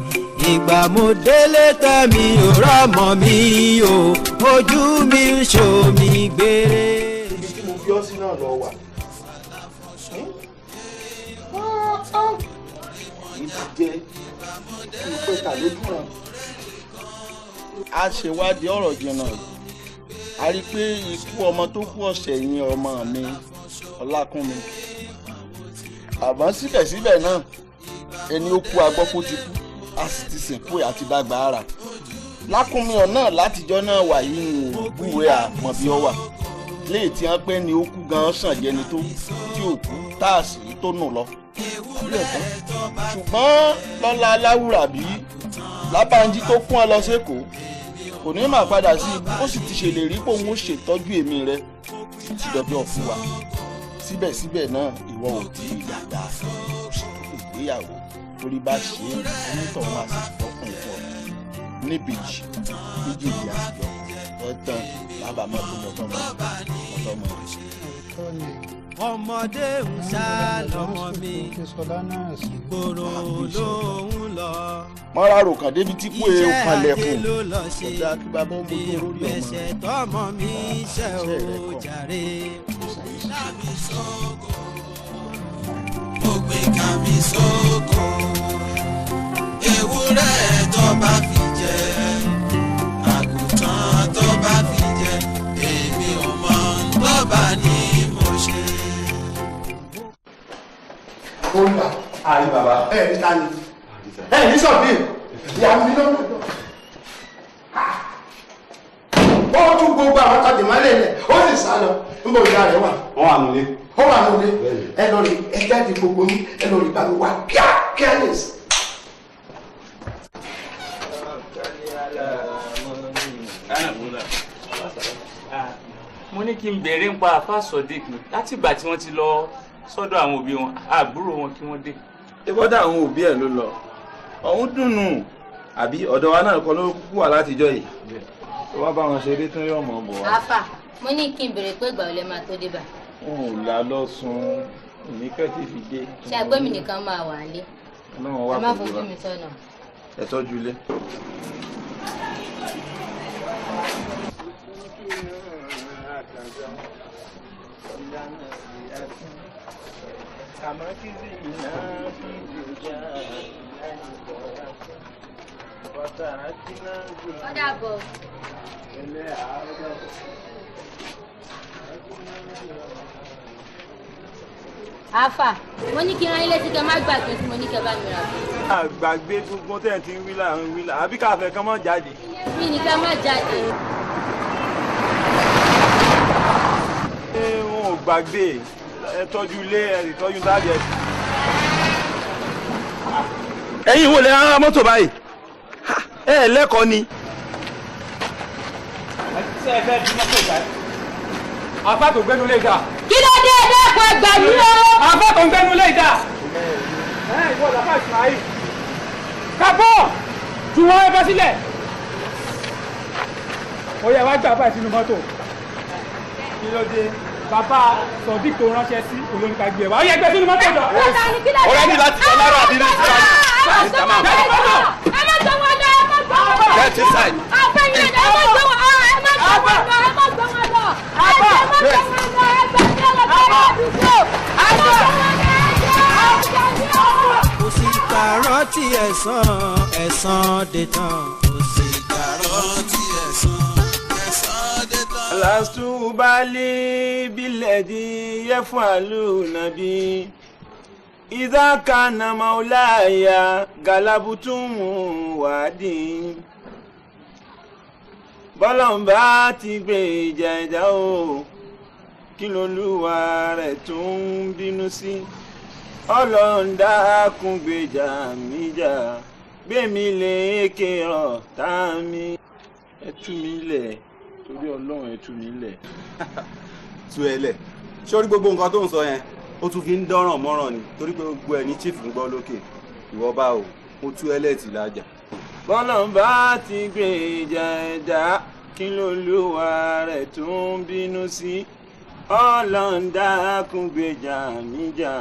ìgbà mo délé tán mi ò rọ́mọ mi o ojú mi ń ṣomi gbére. ibi tí mo fi ọ́ sí náà lọ wà. ìbàjẹ́ kí n pé ta lójú ràn. a ṣèwádìí ọ̀rọ̀ jìnnà a rí i pé ikú ọmọ tó kú ọ̀sẹ̀ yìí ọmọ mi Ọlákúnmi àmọ́ síbẹ̀síbẹ̀ náà ẹni ó kú agbọ́pọ̀ ti kú a sì ti sìnkú àti dàgbà ara Lákúnmi ọ̀nà látijọ́ náà wà yìí ní ìbúwé àpọ̀n bí ọ wà léè tí wọ́n pẹ́ ni ó kú gan-an sàn jẹni tó tí ò kú táàsì tó nù lọ. ṣùgbọ́n lọ́lá aláwùrà bí Lábánjí tó kún ọ lọ sẹ́kọ̀ọ́ kò ní máa padà sí ibú ó sì ti ṣèlérí pé òun ó ṣètọ́jú èmi rẹ títí dọjọ́ fún wa síbẹ̀síbẹ̀ náà ìwọ ò tí ì dàgbà ìgbéyàwó torí bá ṣe é onítọ̀hún àsìkò ọkùnrin fún ọ níbejì méjèèjì àtijọ́ ẹ̀tàn lábàámọ̀ tó mọ̀tọ́mọ̀ ọmọdé ń sá lọ́mọ mi ìgboro ló ń lọ. mọ́ra rò kàn débi tí kú èrò kalẹ̀ fún ọ̀dà kí bàbá ó mójú lórí ọmọ rẹ̀. ẹsẹ̀ tọmọ mi ṣe ò jàre. ó gbé ká mi sóko ewúrẹ́ tó bá fi jẹ àgùntàn tó bá fi jẹ èmi ò mọ tó bá ní mo ṣe. Olúwa. Àyè bàbá. Ní ta ni? Ní sọ̀bí. Ìyá mi lọ́wọ́. Ó tún gbogbo àwọn tàbí mọ́lẹ̀ rẹ̀, ó sì sá lọ. Níbo ìyá rẹ̀ wà? Wọ́n wà nílé. Ó wà nílé. Ẹ lọ rí ẹ jáde gbogbo yín, ẹ lọ rí bá mi wá kíá nìsí. Mo ní kí n béèrè ń pa àfa Sodiq láti ìgbà tí wọ́n ti lọ sọ́dọ̀ àwọn òbí wọn àbúrò wọn kí wọ́n dé. ìbọ́dà àwọn òbí ẹ̀ ló lọ ọ̀hún dùnnú àbí ọ̀dọ̀ wa náà kọ́ ló kúkú wà látijọ́ yìí tó wá bá wọn ṣeré tún yọ̀ mọ́ bọ̀ wá. afa mo ní kí n béèrè pé ìgbà wo lẹ máa tó dé bá. wọn ò la lọ sun ìníkẹ́ tí fi dé. ṣé agbẹ́mi nìkan máa wà nílé ẹ má fojú mi sọ́nà. ẹ tọ́jú ilé. Dàbọ̀. Afa, mo ní kí n rán ilé tí kẹ má gbàgbé tí mo ní kẹ bá mi rà fún. àgbàgbé gbogbo tẹ̀ ti ń wí là ń wí là àbí káfẹ́ kan mọ́ jáde. Mi ní ká má jáde. wọn ò gbàgbé ẹ tọ́jú ilé ẹ sì tọ́jú dáàbì ẹ. ẹ̀yin wo lè rán mọ́tò báyìí ẹ lẹ́kọ̀ọ́ ni. ṣé ẹ fẹ́ di mọ́tò báyìí. àfa tó gbẹ́nu lè dà. Kí ló dé ẹ̀dẹ́kun ẹgbà mí o? àfa tó gbẹ́nu lè dà. ìwọ làbá Ismail. kábọ̀ tí wọ́n ẹ bọ́ sílẹ̀. ó yẹ wá gbà báyìí sínú mọ́tò. kí ló dé bàbá Sodiq tó ránṣẹ́ sí olóńgbà gbé wa ó yẹ gbé sínú mọ́tò jọ. ọ̀rẹ́ ní láti ọlọ́rọ̀ àbí ní ìsirà. Ẹ má gbọ́ wọn lọ, ẹ má gbọ́ wọn lọ. Get inside. Àfẹ́yìn ẹ má gbọ́ wọn lọ, ẹ má gbọ́ wọn lọ, ẹ má gbọ́ wọn lọ. Ẹ má gbọ́ wọn lọ, ẹ gbà mí ọlọ́pàá àdúgbò. Ẹ má gbọ́ wọn lọ, kò sí kàrọ́ tí ẹ̀sán dé tán. kò sí kàrọ́ tí ẹ̀sán dé tán. Lastu bali billadhi yaf'aluna bi idha kana maulaya galabtum wadi. bọ́lọ̀mbá ti gbé ìjà ẹ̀dá o kí lolúwa rẹ̀ tún ń bínú sí. Ọlọ́run dákun gbèjà mi jà gbèmí lékè ọ̀tá mi. ẹ tú mi lẹ̀ torí Ọlọ́run ẹ tú mi lẹ̀. tú ẹ lẹ̀ sórí gbogbo nǹkan tó ń sọ yẹn ó tún fi ń dọ́ràn mọ́ràn ni torí pé gbogbo ẹ̀ ní chief ń gbọ́ lókè ìwọ bá o mo tú ẹ lẹ́ẹ̀tì lájà. bọ́lọ̀mbá ti gbèjà ẹ̀dá kí lolúwa rẹ̀ tún ń bínú sí. Ọlọ́run dákun gbèjà mi jà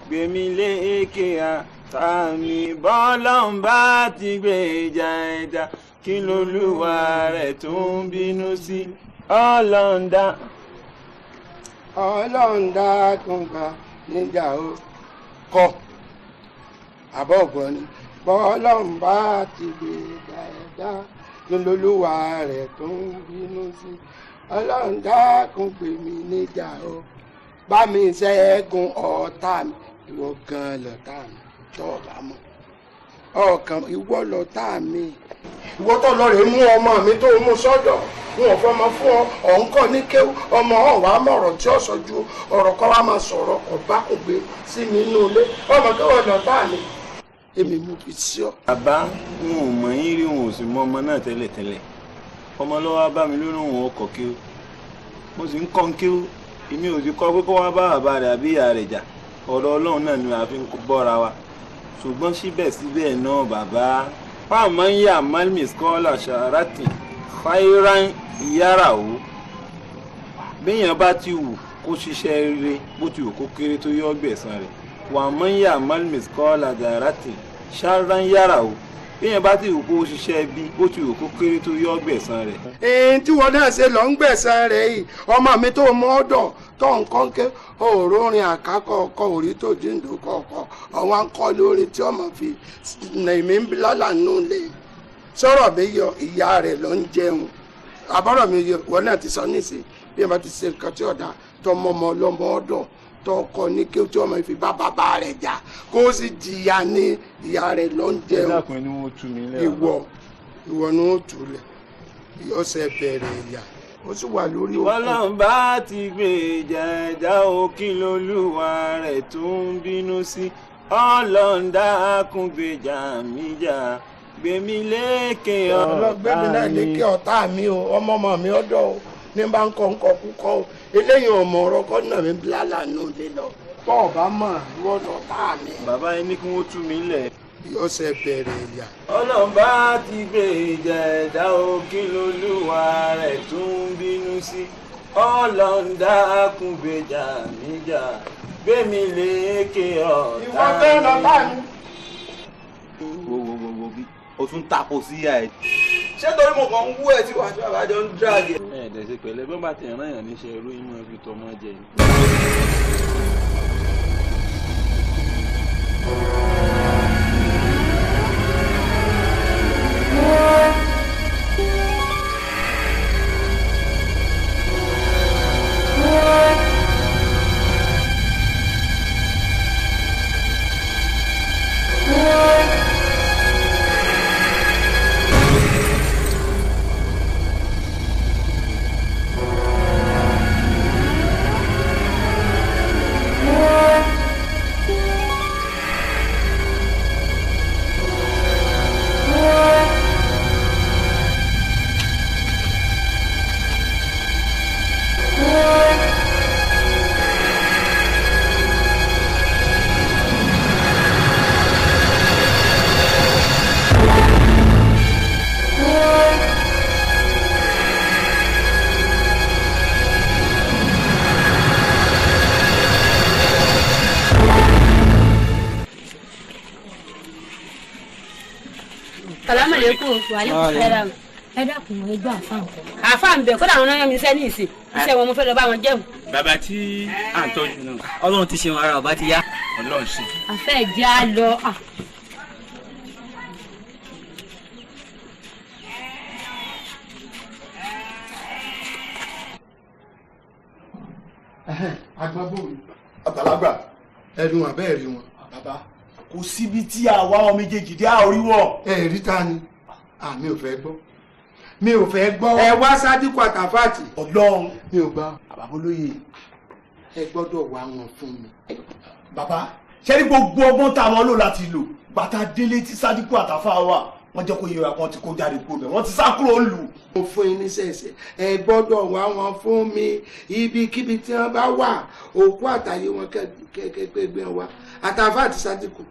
gbèmí lékè ọ̀tá mi. bọ́lọ̀mbá ti gbèjà ẹ̀dá kí lolúwa rẹ̀ tún ń bínú sí. Ọlọ́run dákun gbà níjà o kọ àbọ̀ ọ̀gbọ́n ni bọ́lọ́run bá ti gbé ẹ̀dá lólúwa rẹ̀ tó ń bínú sí ọlọ́run dákun pè mí níjà o bá mi ṣẹ́gun ọ̀tá mi ìwọ gan lọ̀tá mi tó bá mọ̀ ọkàn ìwọ lọ̀tá mi ìwọ tó lọ rè mú ọmọ mi tó mú sọ́dọ̀ wọn ò fọmọ fún ọ ọ̀hún kọ́ ní kéwú ọmọ ọ̀hún wàá mọ̀rọ̀ tí ó sọ ju ọ̀rọ̀ kan wá máa sọ̀rọ̀ ọ̀bá kò gbé sí mi inú ilé ọmọ kéwọ́ lọ̀tá mi èmi mú fi sí ọ. bàbá wọn ò mọ̀ yín rí wọn ò sì mọ ọmọ náà tẹ́lẹ̀tẹ́lẹ̀ ọmọ lọ́wọ́ bá mi lórí òun ọkọ̀ kí ó mo sì ń kọ́ kí ó èmi ò sì kọ́ pé kó wá bá bàbá rẹ̀ àbí ìyá rẹ̀ jà ọ̀rọ̀ ọlọ́run náà ni a fi ń bọ́ra wa ṣùgbọ́n síbẹ̀síbẹ̀ náà bàbá fáàmọ́ ń yà malmi scholar sharati fáírán ìyára o béèyàn bá ti wù kó ṣiṣẹ́ rere bó ti wù kó kéré tó yọ gbẹ̀san rẹ̀ wà mọ́ ń yà malmi scholar sharati sharan yára o béèyàn bá ti wù kó ṣiṣẹ́ bí bó ti wù kó kéré tó yọ gbẹ̀san rẹ̀. èyí tí wọn náà ṣe lọ ń gbẹ̀san rẹ̀ yìí ọmọ mi tó mọ ọ̀dọ̀ tó nǹkan ké òrórin àkákọ ọkọ òrí tó díndó kọkọ àwọn akọ lórí tí ọmọ fi nàìmí lálàánú lé sọ̀rọ̀ mi yọ ìyá rẹ̀ ló ń jẹun àbọ̀rọ̀ mi yọ wọn náà ti sọ nísìnyí bí wọn bá ti ṣe nǹkan tí ọ̀dà tó mọ ọmọ ọlọ́mọ ọ̀dọ̀ tọkọ ní kí tí ọmọ ìfi bá bàbá rẹ̀ jà kó o sì jìyà ní ìyá rẹ̀ ló ń jẹun ìwọ ni wọn tù lẹ ọsẹ bẹ̀rẹ̀ ìyà ó sì wà lórí òkú. Ọlọ́run bá ti gbé ìjà ẹ̀dá òkì lolúwa rẹ̀ tó ń bínú sí Ọlọ́run dákun gbèjà mi jà gbèmí lékè ọ̀tá mi. gbèmí náà lékè ọ̀tá mi o ọmọ mi ọ̀dọ̀ o ní bá ń kọ́ kúkọ́ o eléyìí ọmọ ọ̀rọ̀ kọ́ náà mi bílálà nù lé lọ bọ́ ọ bá mọ̀ ìwọ lọ̀tá mi. bàbá yẹn ní kí wọ́n tú mi lẹ̀. yóò ṣe bẹ̀rẹ̀ ìyà. Ọlọ́run bá ti gbé ìjà ẹ̀dá òkì lolúwa rẹ̀ tó ń bínú sí Ọlọ́run dákun gbèjà mi jà gbèmí lékè ọ̀tá mi. ìwọ fẹ́ lọ́tá mi. wo bí o tún tapo sí ìyá ẹ. ṣé torí mo kàn ń wú ẹ tí wàá tí bàbá jọ ń dráàgì. ẹ̀ẹ́dẹ̀ẹ́sẹ̀ pẹ̀lẹ́ bí wọ́n bá ti ràn yàn níṣẹ́ irú yín mọ́ ibi tó mọ́ jẹ ni. ẹ dákun ẹ gbọ́ àfáà ń bẹ kódà àwọn náà mi sẹ́ ní ìsìn iṣẹ́ wọn mo fẹ́ lọ bá wọn jẹun. bàbá tí à ń tọ́jú náà. ọlọ́run ti ṣeun ara ọba ti yá. ọlọ́run ṣe. àfẹ́ ìjà lọ. agbábọ́ọ̀lù àgbàlagbà ẹnu àbẹ́ẹ̀rí wọn. bàbá kò síbi tí àwa ọmọ méjèèjì dé àórí wọn. ẹ rí ta ni mi ò fẹ́ gbọ́ mi ò fẹ́ gbọ́. ẹ wá Sádíkù Àtàfàtì. ọlọ́run mi ò gbà. àbábọ́lóye ẹ gbọ́dọ̀ wá wọn fún mi. bàbá ṣé ní gbogbo ọgbọ́n táwọn lò láti lò bàtà délé tí Sádíkù Àtàfà wà wọ́n jẹ́ kó yẹra kan tí kò jáde kúrò bẹ̀ wọ́n ti sá kúrò ń lù. mo fún yín ní sẹ̀sẹ̀ ẹ gbọ́dọ̀ wá wọn fún mi ibikíbi tí wọ́n bá wà òkú àtàyè wọn kẹ́kẹ́ wa Àtàfà àti Sádíkù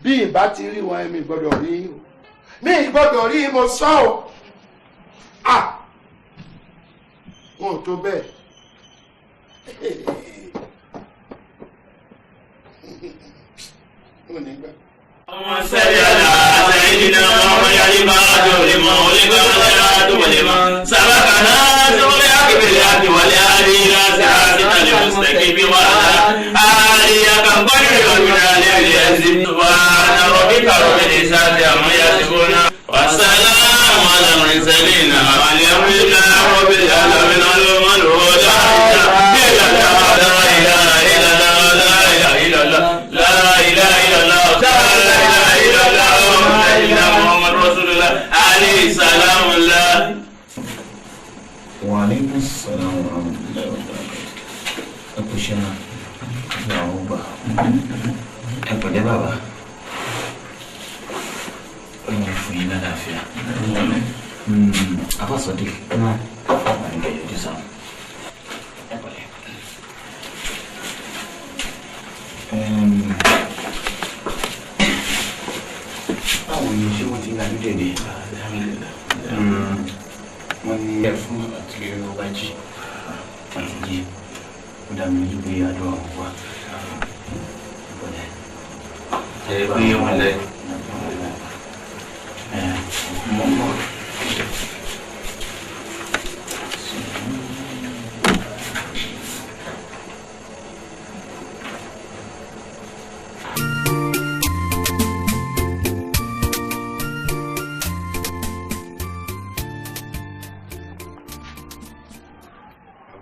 bí ìbá ti rí wọn mi gbọ́dọ̀ rí yín o mi gbọ́dọ̀ rí mo sọ ọ́ wọn ò tó bẹ́ẹ̀. صل على سيدنا محمد الفاتح لما أغلق والخيرات ولما سبقنا بالحق بالحق والهادي إلى صراطك المستقيم وعلى آله حق قدره ومقداره العظيم سبحان ربك رب العزة ẹ pẹ̀lẹ́ bàbá ọlọ́run fún yín lálàáfíà afásọdé àgbẹ̀ yọjú sáwọn ẹ pẹ̀lẹ́. báwo ni ṣé wọ́n ti ń lajú dèdè wọ́n ní ẹ fún àti ọba jí àti jí ó dá mi lójú pé àdó àwọn wà ẹ pé wọ́n lẹ mọ́.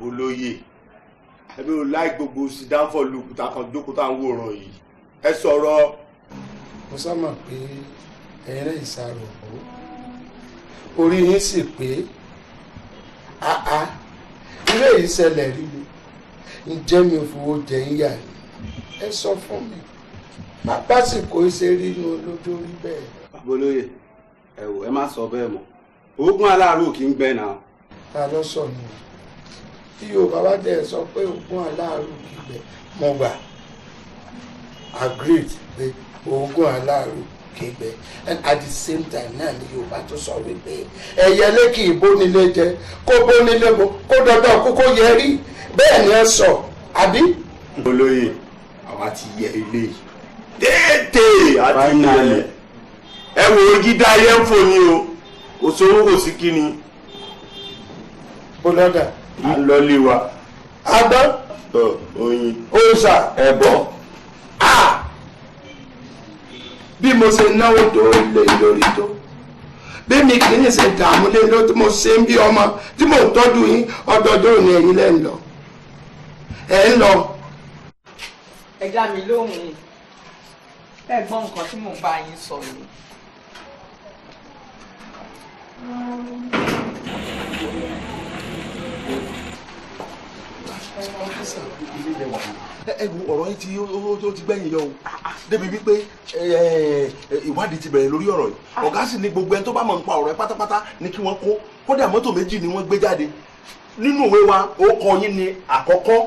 olóyè ẹbí o láì gbogbo sídánfọ lùkùtà kan jókòó tá à ń wòran yìí ẹ sọ̀rọ̀. mo sábà pé ẹ̀rẹ́ ìsàrò orí yín sì pé ilé yìí ṣẹlẹ̀ rí mi ǹjẹ́ mi ò fowó jẹ ń yà ni ẹ sọ fún mi bàbá sì kó ṣe rí inú olójó rí bẹ́ẹ̀. abolóye ẹ wò ẹ má sọ bẹ́ẹ̀ mọ́ oògùn aláàárọ̀ kì í gbẹ náà. ta ló sọ nù tí yorùbá bá dẹ̀ sọ pé oògùn aláàárọ̀ kì í gbẹ mo gbà agreed pé oògùn aláàárọ̀ kì í gbẹ and at the same time náà ni yorùbá tó sọ wípé ẹyẹlé kì í bónílé jẹ kó bónílé mo kó dandan kó yẹ rí bẹ́ẹ̀ ni ẹ sọ àbí. olóyè àwa ti yẹ ilé yìí tètè àti yẹ ẹ wò ó gídá ayé ń fò ní o kò sówó kò sí kí ni. bọ́lọ́dà. à ń lọ lé wa. agbọ́n. oyin. òòṣà. ẹbọ. bí mo ṣe náwó tó lé lórí tó bí mi kì í ṣe dààmú lé lórí tí mo ṣe ń bí ọmọ tí mo ń tọ́jú yín ọdọọdún ní ẹ̀yin lẹ́ ń lọ ẹ̀ ń lọ. ẹ dá mi lóhùn ni ẹ gbọ́ nǹkan tí mò ń bá yín sọ ni. ẹ wo ọ̀rọ̀ yìí tí ó ti gbẹ̀yìn yọ o débi wípé ìwádìí ti bẹ̀rẹ̀ lórí ọ̀rọ̀ yìí ọ̀gá sì ní gbogbo ẹni tó bá mọ̀ nípa ọ̀rọ̀ ẹ pátápátá ní kí wọ́n kó kódà mọ́tò méjì ni wọ́n gbé jáde nínú ìwé wa ó kọ yín ní àkọ́kọ́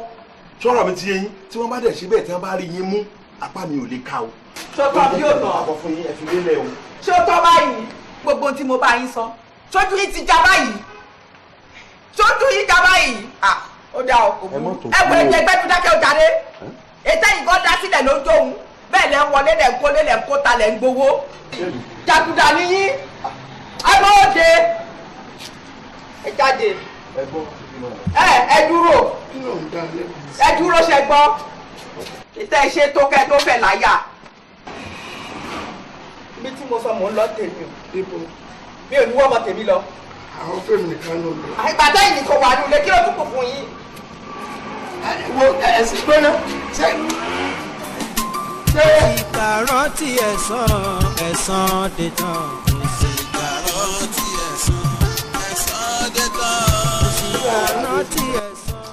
sọ̀rọ̀ mi ti yé yín tí wọ́n bá dẹ̀ síbẹ̀ tí wọ́n bá rí yín mú apá mi ò lè ká o. sọ́tọ̀ bí ò tán àbọ̀ fún yín ẹ fi lélẹ̀ o. ṣé ó tọ́ báyìí gbogbo ohun tí mo bá yín sọ sójú yín ti já báyìí sójú yín já báyìí ó dá o kò burú ẹ wọ ẹgbẹ́ gbẹ́dúdákẹ́ ó jáde ètò ìbọn dá sílẹ̀ ló ń jóun bẹ́ẹ̀ lẹ́ ń wọlé lẹ́ ń kólé lẹ́ ń kóta lẹ́ ń gbowó jàgùdà níyí ọmọ òde ẹ jáde ẹ dúró ṣe gbọ́ ètò ìṣe tó kẹ́ tó fẹ́ láyà ibi tí mo sọ mò ń lọ tèmi o mi ò ní wọ́n mọ tèmi lọ. àwọn fèmí nìkan ló lọ. ìbàdàn yìí kò wà nílé kí ló tún kù fún yín. wo ẹ̀sìn gbóná ṣe. ìkàrọ̀ tí ẹ̀sán dé tán. ìkàrọ̀ tí ẹ̀sán dé tán. ìkàrọ̀ tí ẹ̀sán.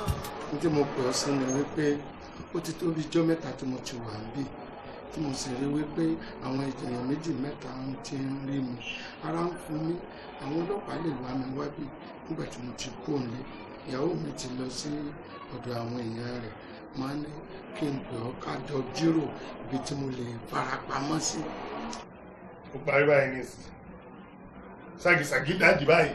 ní tí mo pè ọ́ sí ni wípé ó ti tó bí ijọ́ mẹ́ta tí mo ti wà níbí tí mo sì rí wípé àwọn èèyàn méjì mẹ́ta ń ti ń rí mi ara ń fún mi àwọn ọlọ́pàá lè wá mi wá bí nígbà tí mo ti kú òǹlé ìyàwó mi ti lọ sí ọ̀dọ̀ àwọn èèyàn rẹ̀ máa ní kí n pè ọ́ ká jọ jírò ibi tí mo lè fara pamọ́ sí. ó parí báyìí ní ìsìn ṣàgìṣàgì dájì báyìí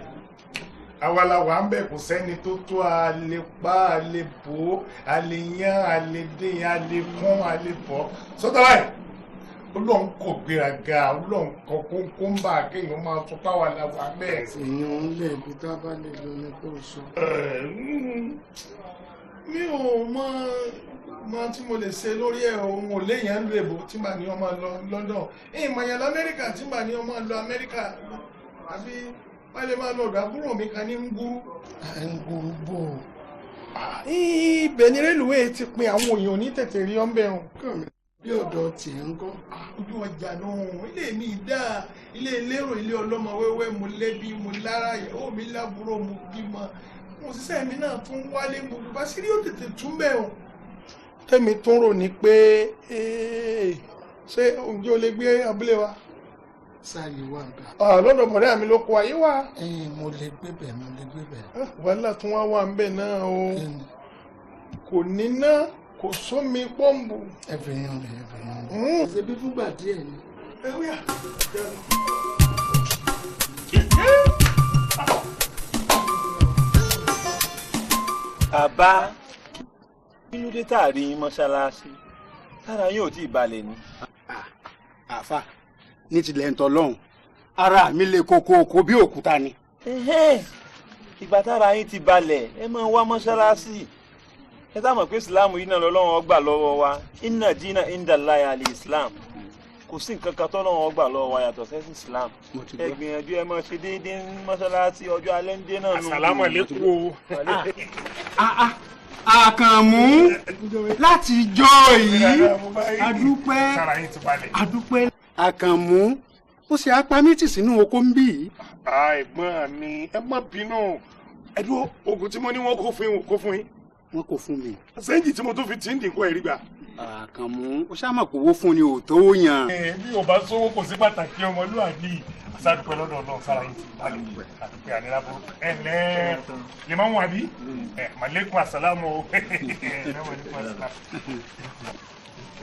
awalawa ń bẹ̀ kò sẹ́ni tó tó a lè pa a lè bò a lè yán a lè dín a lè kún a lè bọ́ sọ́tọ̀ báyìí olóhùn kò gbéraga olóhùn kan kó ń bá kéèyàn máa sọ páwa làwà bẹ́ẹ̀. èèyàn ń lé ibi tá a bá lè lọ ní kó sọ. mi ò mọ tí mo lè ṣe lórí ẹ̀ òun ò léèyàn ń lo èbò tí màá ní ọmọ lọ London ìmọ̀yàn lamẹ́ríkà tí màá ní ọmọ lọ Amẹ́ríkà àbí wọ́n lè máa lọ ọ̀dọ̀ àbúrò mi kan ní Nguru. Nguru bò ó. ibẹ̀ ni rélùwé ti pin àwọn èèyàn ní tètè rí ọ́nbẹ̀ hàn. bí ọ̀dọ̀ tí ń gọ́. ojú ọjà náà ilé mi dáa ilé elérò ilé ọlọ́mọ wẹ́wẹ́ mo lẹ́bí mo lára ìyàwó mi lábúrò mo bímọ mo ṣiṣẹ́ mi náà tún wálé gbogbo bá sírí ó tètè tún bẹ̀ hàn. tẹ́mi tún rò ní pé ṣé oúnjẹ ò lè gbé abúlé wa. sáàyè wà ń bẹ. lọ́dọ̀ mọ̀rẹ́ mi ló kó ayé wa. mo lè gbé bẹ̀ mo lè gbé bẹ̀. wàhálà tún wá ń bẹ̀ náà o kò ní ná kò sómi pọ́ǹbù. ẹ̀fẹ̀yàn rẹ̀ ṣe bí fúgbà díẹ̀ ni. Bàbá kí ló dé tààrí yín mọ́ṣáláṣí tára yín ò tí ì balẹ̀ ni. àfà ní tilẹ̀ ń tọ́lọ́hún ara mi lè kókó bí òkúta ni. ìgbà tára yín ti balẹ̀ ẹ máa wá mọ́ṣáláṣí ẹ tá mọ̀ pé ìsìláàmù yìí náà lọ́lọ́run ó gbà lọ́wọ́ wa inna dina indallahi al-islam kò sí nǹkan kan tọ́lọ́run ó gbà lọ́wọ́ wa yàtọ̀ sẹ́sìn islam ẹ gbìyànjú ẹ máa ṣe déédéé ní mọ́ṣáláṣí ọjọ́ alẹ́ ń dé náà nù. àsàlámù àlékún o. Àkànmú láti jọ yìí adúpẹ́. Àkànmú ó ṣe apámítì sínú oko ń bì yìí. ẹ̀gbọ́n mi ẹ má bínú ẹdún oògùn tí mo ní wọn kó fún yín. wọn kò fún mi. sẹ́ńjì tí mo tún fi tí ń dínkù ẹ̀rí gbà. Àkànmú ó ṣáà mọ̀ pé owó fún ni ò tó yàn. bí o bá sówó kò sí pàtàkì ọmọlúwàbí àṣàdùpẹ́ lọ́dọ̀ Ọlọ́run sára yìí ti balẹ̀ àdùpẹ́ àníra burúkú ẹ̀lẹ́ lè máa ń wà bí màlẹ́kùn àsálàmù o.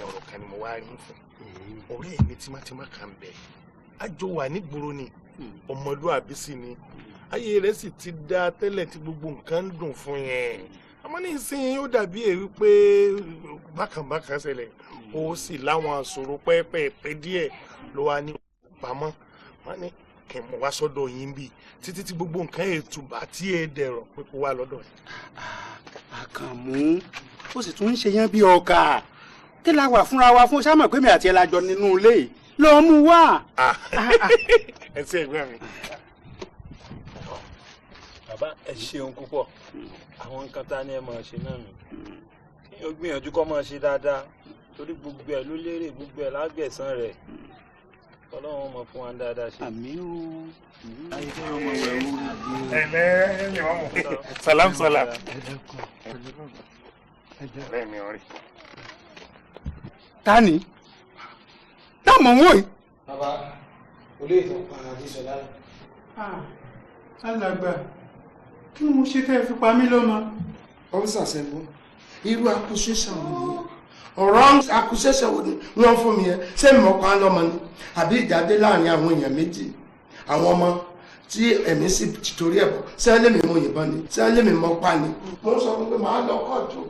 ọ̀rọ̀ kan ni mo wá rí fún ọ̀rẹ́ mi tímátímá kan bẹ̀ àjọ wà nígboro ni ọmọlúwàbí sì ni ayé rẹ̀ sì ti dá tẹ́lẹ̀ tí gbogbo nǹkan ń dùn fún yẹn àmọ́ ní ìsìn ó dàbí èyí pé bákànbákan ṣẹlẹ̀ ó sì láwọn àṣòro pẹ́ẹ́pẹ́ẹ́pẹ́ díẹ̀ ló wá ní pamọ́ wọn ní kí n mọ wá sọ́dọ̀ yín bí títí tí gbogbo nǹkan ètò bá tí ẹ dẹ̀rọ̀ pé kó wá lọ́dọ̀ yín. Àkànmú ó sì tún ń ṣe yẹn bí ọkà kí la wà fúnra wa fún sámọ pé mi àti ẹ la jọ nínú ilé yìí lọ mú wá. ẹ ṣe ẹgbẹ́ mi. bàbá ẹ ṣeun púpọ̀ àwọn nǹkan tá a ní ẹ máa ṣe náà nù kí o gbìyànjú kó máa ṣe dáadáa torí gbogbo ẹ ló lérè gbogbo ẹ lágbẹ̀san rẹ̀ Ọlọ́run mọ̀ fún wa dáadáa ṣe. àmín o. salam. ọ̀rẹ́ mi ọ̀rẹ́. Tani táàmù wò yìí. bàbá olú ìtàn pàdé sọlá. alàgbà kí ni mo ṣe tẹ́ ẹ fi pa mí lọ́mọ. ọ́fíìsà sẹ́gun irú accusation wo ni ọ̀rọ̀ accusation wo ni wọ́n fún mi yẹn ṣé mi mọ̀ pa á lọ́mọ ni àbí ìjáde láàrin àwọn èèyàn méjì àwọn ọmọ tí ẹ̀mí sì ti torí ẹ̀ bọ̀ sẹ́lẹ̀ mi mo yìnbọn ni sẹ́lẹ̀ mi mọ̀ pa ni mo sọ fún pé màá lọ kóòtù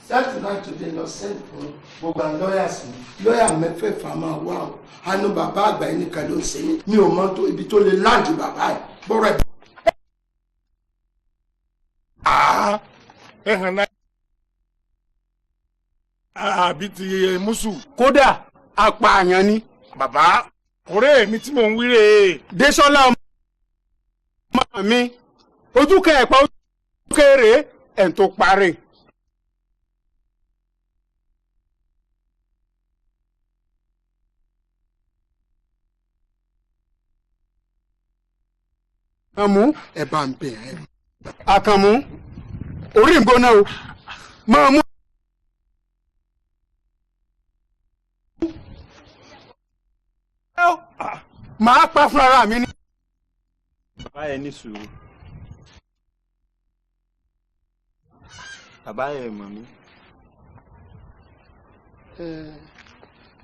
láti náà tó dé lọ sẹ́ẹ̀lì fún gbogbo àwọn lọ́ọ̀yà sí lọ́ọ̀yà mẹ́fẹ̀ẹ̀fà máa wá o àánú bàbá àgbà yìí nìkan ló ń ṣe mí mi ò mọ tó ibi tó lè láǹdì bàbá ẹ̀ bọ́rọ̀ ẹ̀. ẹ hàn náà àbí ti mùsù. kódà apààyàn ni. bàbá ọ̀rẹ́ mi tí mò ń wíre. Désọ́lá ọmọ mi ojú kẹẹ̀pá ojú kéré ẹ̀ tó parí. Àkànmú ẹ bá ń bẹ̀ ẹ́. Àkànmú orí ń gbóná o máa mú. Màá pa fún ara mi ní. bàbá yẹn ní sùúrù bàbá yẹn mọ̀ mí.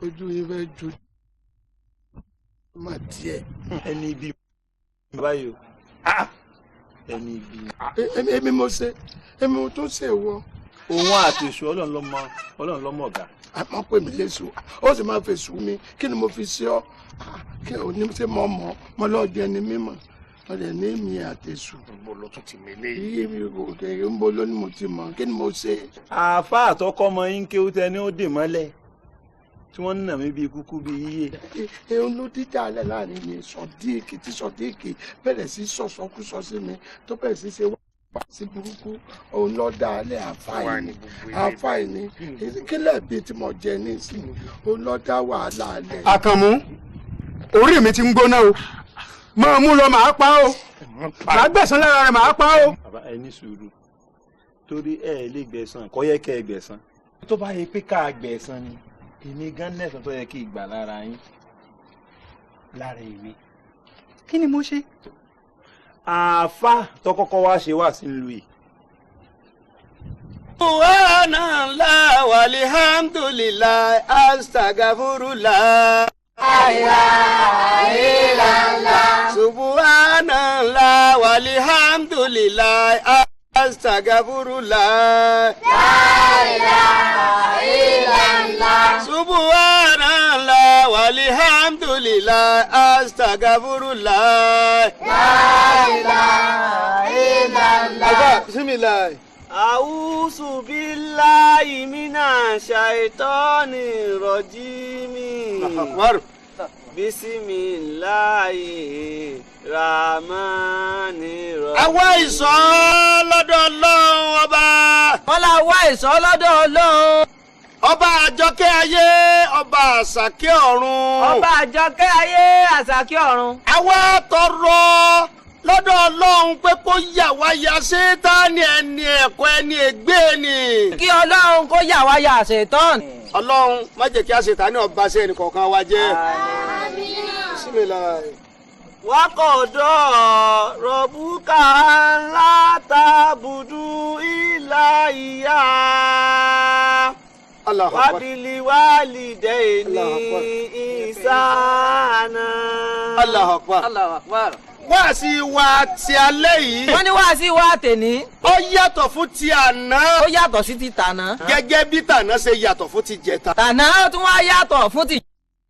ojú yín fẹ́ ju má díẹ̀. ẹni ibi bàbá yìí o ẹni ibi. èmi mo ṣe èmi mo tún ṣe wọ. òun àti èṣù ọlọ́run lọ́mọ ọ̀gá. àmọ́ pè mí léṣu ó sì máa fèsù mi kí ni mo fi ṣe ọ́ kí o ní ṣe mọ́ mọ́ mọ́ lọ́jọ́ ẹni mímọ́ ọ̀rẹ́ ní mi àtẹ̀sù. mo lọ tún ti mi lé. iye mi kò kéré ń bọ́ lónìí mo ti mọ̀ kí ni mo ṣe. àáfàá àtọkọ ọmọ yín kéwú tẹ ní ó dè mọ́lẹ̀ tí wọ́n ń nà mí bíi kúkú bíi yíyé. èèyàn ló dídá alẹ́ láàrin mi sọ̀díìkì tí sọ̀díìkì bẹ̀rẹ̀ sí sọ̀sọ́kúsọ sí mi tó bẹ̀rẹ̀ sí ṣe wá sí burúkú òun lọ dá alẹ́ àfáìní kílẹ̀ bíi tí mo jẹ ní ìsìn òun lọ dá wàhálà alẹ́. Àkànmú orí mi ti ń gbóná o máa mú lọ màá pa o màá gbẹ̀san lára rẹ̀ màá pa o. bàbá ẹ ní sùúrù torí ẹ lè gbẹ̀san kò yẹ kẹ́ ẹ gbẹ̀san tó bá yẹ pé ká gbẹ̀san ni èmi gan lẹ́sàn tó yẹ kí ìgbà lára yín. lára èmi kí ni mo ṣe. àáfà tó kọ́kọ́ wá ṣe wá sí ìlú yìí. subhanallah walhamdulillah astaghfirullah. subhanallah walhamdulillah astaghfirullah. subhanallah walhamdulillah astaghfirullah. bismillah. A'udzu billahi minasy syaithanir rajim. Bismillahirrahmanirrahim. Àwa ìṣọ́ lọ́dọ̀ Ọlọ́run ọba. Wọ́n la wá ìṣọ́ lọ́dọ̀ Ọlọ́run. Ọba àjọkẹ́ ayé, ọba àṣàkẹ́ ọ̀run. Ọba àjọkẹ́ ayé, àṣàkẹ́ ọ̀run. Àwa tọrọ lọ́dọ̀ Ọlọ́run pé kó yà wá ya Ṣẹ̀tánì ẹni ẹ̀kọ́ ẹni ègbé ni. Kí Ọlọ́run kó yà wá ya Ṣẹ̀tánì. Ọlọ́run má jẹ́ kí Ṣẹ̀tánì ọba ṣe ẹnì kọ̀ọ̀kan wa jẹ́. Bismillah. Wákọ̀dọ̀ rọ̀bùkà ńlá tàbùdù ìlà ìyá. Wàbílì wàlìdẹ́ẹ̀ni ìsáná. Allahu Akbar. Allahu Akbar. Wáàsí wa ti alẹ́ yìí. Wọ́n ní wáàsí wa tèní. Ó yàtọ̀ fún ti àná. Ó yàtọ̀ sí ti tàná. Gẹ́gẹ́ bí tàná ṣe yàtọ̀ fún ti jẹta. Tàná ó tún wá yàtọ̀ fún ti.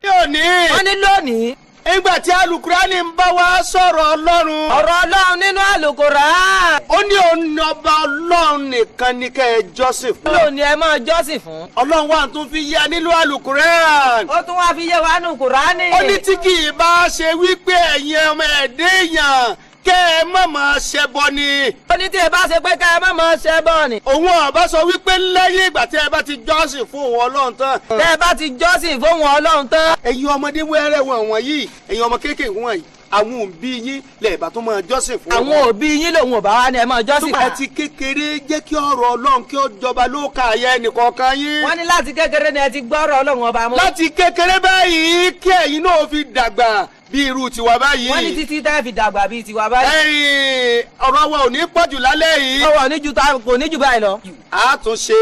Lónìí. Wọ́n ní lónìí. Nígbà tí alukurani ń bá wa sọ̀rọ̀ Ọlọ́run. Ọ̀rọ̀ Ọlọ́run nínú alukurani. Ó ní òun ọba Ọlọ́run nìkan ni kẹ́ ẹ jọ́sìn fún. Ọlọ́run ni ẹ máa jọ́sìn fún. Ọlọ́run wa tún fi yé nínú alukurani. Ó tún wá fi yé wa nínú kurani. Ó ní tí kì í bá ṣe wípé ẹ̀yin ọmọ ẹ̀dẹ́ èèyàn kẹ́ ẹ má máa ṣẹbọ ni. Ó ní tí ẹ bá ṣe pé kẹ́ ẹ má máa ṣẹbọ ni. Òun ọba sọ wípé lẹ́yìn ìgbà tí ẹ bá ti jọ́sìn fún òun Ọlọ́run tán. Tẹ́ ẹ bá ti jọ́sìn fún òun Ọlọ́run tán. Ẹ̀yin ọmọdé wẹ́rẹ́ wọ̀nyí ẹ̀yin ọmọ kéékèèké wọ̀nyí àwọn òbí yín lẹ́ẹ̀bá tó máa jọ́sìn fún. Àwọn òbí yín lòun ò bá wá ní ẹ máa jọ́sìn fún. Àti kékeré jẹ́ kí ọ̀rọ̀ Ọlọ́run kí ó jọba lóòkà ayé ẹnìkọ̀ọ̀kan yín. Wọ́n ní láti kékeré ni ẹ ti gbọ́rọ̀ Ọlọ́run ọba mú. Láti kékeré báyìí kí ẹ̀yin náà fi dàgbà bí irú tiwa báyìí. Wọ́n ní títí tẹ́ fi dàgbà bí tiwa báyìí. Ọ̀rọ̀ wa ò ní pọ̀jù lálẹ́ yìí. Ọ̀rọ̀ kò ní jù báyìí lọ. A tún ṣe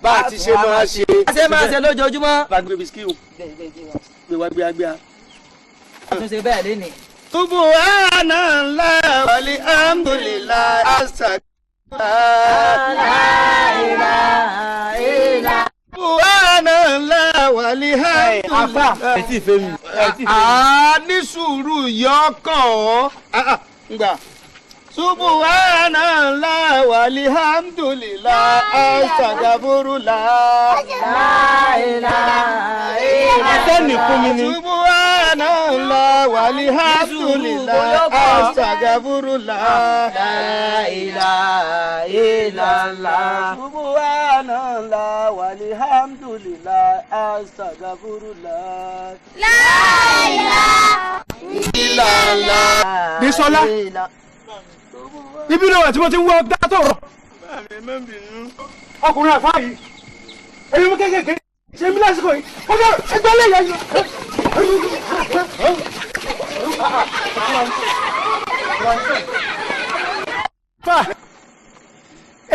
bá a ti ṣe máa ṣe. A ṣe máa ṣe lójoojúmọ́. Gbàgbé bisikíù. Gbé wá gbé agbá. A tún ṣe bẹ́ẹ̀ lé ní. Subhanallah walhamdulillah astaghfirullah. Subhanallah walhamdulillah. Ẹ ti fẹ́ mi. Ní sùúrù yọkàn ọ́. Ngbà. Subhanallah walhamdulillah astaghfirullah. Sẹ́ni fún mi ni. Subhanallah walhamdulillah astaghfirullah. La ilaha illallah. Subhanallah walhamdulillah astaghfirullah. La ilaha illallah. Bísọ́lá. Ibi náà tí mo ti ń wọ dátọ̀ rọ̀. Ọkùnrin àfáà yìí, èyí mú kéékèèké, ṣe mí lásìkò yìí, ọjọ́ ẹgbẹ́ lè yẹ yìí.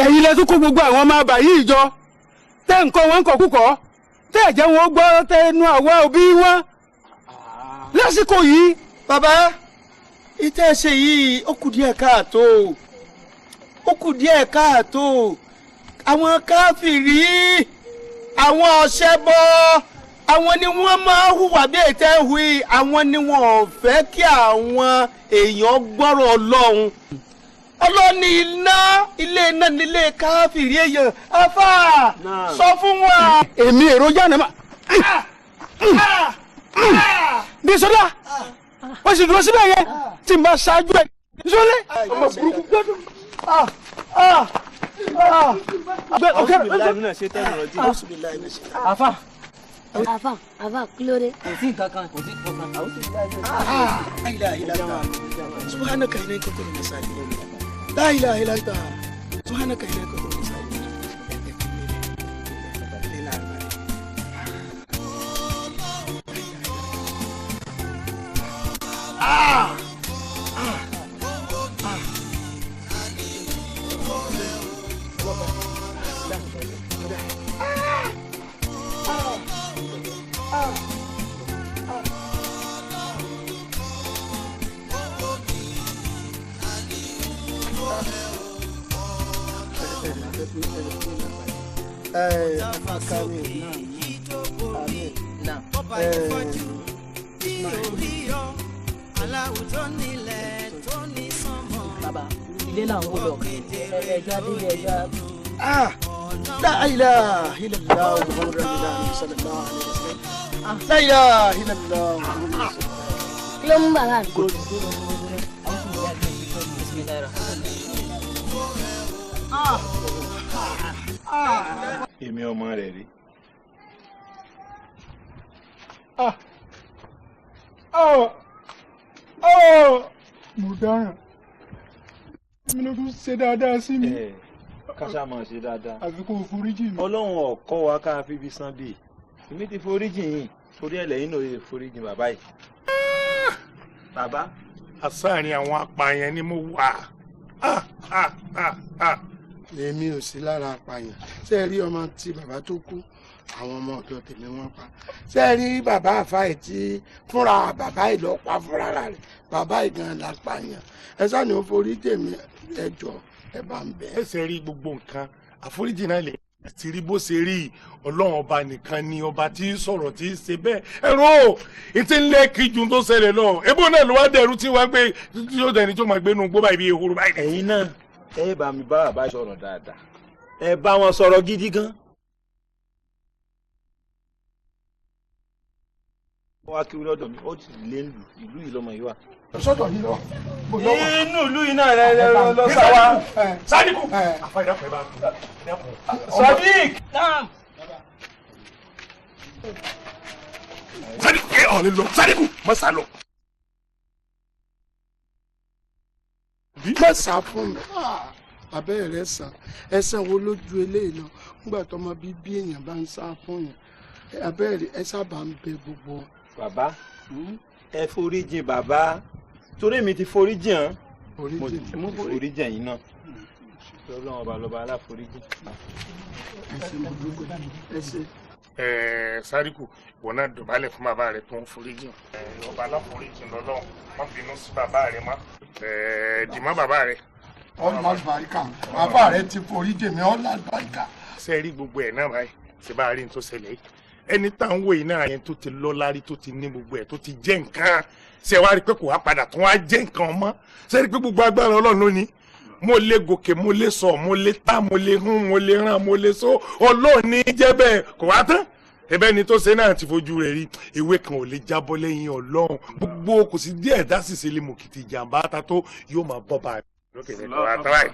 Ẹ̀yin lẹ tún kó gbogbo àwọn ọmọ àbà yìí jọ, tẹ́ nǹkan wọn kọ̀ kúkọ̀, tẹ́ ẹ̀jẹ̀ wọn gbọ́ tẹnu àwa òbí wọn. Lásìkò yìí. Bàbá. Ìtẹ́ ṣe yìí ó kù díẹ̀ káàtó ó kù díẹ̀ káàtó àwọn káfìrí àwọn ọ̀ṣẹ́bọ àwọn ni wọ́n máa hùwà bí ètẹ́ hui àwọn ni wọ́n ò fẹ́ kí àwọn èèyàn gbọ́rọ̀ Ọlọ́run ọlọ́ni ilé iná nílé káfìrí èèyàn afá sọ fún wa. Èmi èròjà náà máa Bísọ́lá wọ́n sì dúró síbẹ̀ yẹn tí n bá ṣáájú ẹ̀ Bísọ́lá ọmọ burúkú gbọ́dọ̀. Àfà. Àfà kí ló dé? Kò sí nǹkan kan, kò sí nǹkan kan. Subhanaka inni kuntu minas salihin. La ilaha illa anta. Subhanaka inni kuntu minas salihin. bàbá ilé làwọn wò lọ ẹjọ́ adélé ẹjọ́. La ilaha illallah Muhammadur Rasulullah sallallahu alaihi wasallam. La ilaha illallah. Kí ló mú bàbá mi? èmi ọmọ rẹ̀ rí. mo dáràn mi ló tún ṣe dáadáa sí mi. káṣá máa ṣe dáadáa. àfi kó o foríjì mi. ọlọ́run ọ̀kọ́ wa ká fi fi san bíi èmi ti foríjì yìí torí ẹlẹ́yìn náà lè foríjì bàbá yìí. bàbá. àsáàrin àwọn apààyàn ni mo wà. èmi ò sí lára apààyàn ṣé ẹ rí ọmọ tí bàbá tó kú àwọn ọmọ ọ̀dọ̀ tèmi wọ́n pa ṣé ẹ rí bàbá àfáì tí fúnra bàbá yìí lọ pa fúnra rẹ̀ bàbá yìí gan la pààyàn ẹ sáà ní ó forí tèmi ẹjọ́ ẹ bá ń bẹ. ẹsẹ̀ rí gbogbo nǹkan àforíjì náà lè ti rí bó ṣe rí ọlọ́run ọba nìkan ni ọba tí ń sọ̀rọ̀ tí ń ṣe bẹ́ẹ̀ ẹ̀rọ ètí ń lé kíjù tó ṣẹlẹ̀ náà ebó náà ló wá dẹrú tí wàá gbé tí yóò dẹni tó máa gbé nu gbó báyìí bí ehoro báyìí. ẹ̀yin náà ẹ bá mi bá bàbá sọ̀rọ̀ dáadáa ẹ bá wọn sọ̀rọ̀ gidi gan. wọ́n wá kí lọ́dọ̀ mi ó sì lé ìlú yìí lọ́mọ yìí wà. sọ́dọ̀ yìí lọ. inú ìlú yìí náà rẹ lọ sá wa. Sadiku àfàìdá pẹ̀ bá kú. Sadiq. Sadiku ẹ ọ̀ lè lọ Sadiku má sá lọ. má sá fún mi abẹ́ rẹ̀ sàn ẹsẹ̀ wo lójú eléyìí lọ nígbà tó ọmọ bíbí èèyàn bá ń sá fún yẹn abẹ́ rẹ̀ ẹ sábà ń bẹ gbogbo. bàbá ẹ foríjìn bàbá torí mi ti foríjìn hàn mo foríjìn yìí náà lọ́lọ́run ọba lọ́ba aláforíjìn. Sadiku ìwọ náà dọ̀bálẹ̀ fún bàbá rẹ̀ tó ń foríjìn ọba aláforíjìn lọ́lọ́run má bínú sí bàbá rẹ̀ má dìmọ́ bàbá rẹ̀. ọlọ́mọ àlùbáríkà bàbá rẹ̀ ti forí jèmi ọlọ́mọ àlùbáríkà. ṣe rí gbogbo ẹ̀ náà báyìí ṣe bá rí n tó ṣẹlẹ̀ yìí ẹni tá ń wò yìí náà yẹn tó ti lọ́lárí tó ti ní gbogbo ẹ̀ tó ti jẹ́ nǹkan ṣe wá rí pé kò wá padà tó wá jẹ́ nǹkan mọ́ ṣe rí pé gbogbo agbára ọlọ́run ló ní mo lè gòkè mo lè sọ mo lè ta mo lè hún mo lè ràn mo lè so ọlọ́run ní jẹ́ bẹ́ẹ̀ kò wá tán ẹ̀bẹ̀ ni tó ṣe náà ti fojú rẹ̀ rí ewé kan ò lè jábọ́ lẹ́yìn ọlọ́run gbogbo kò sí díẹ̀ dá sì ṣe lè mọ̀ kìtì ìjàmbá ta tó yóò máa bọ́ bá a lókè ní kò wá tán báyìí.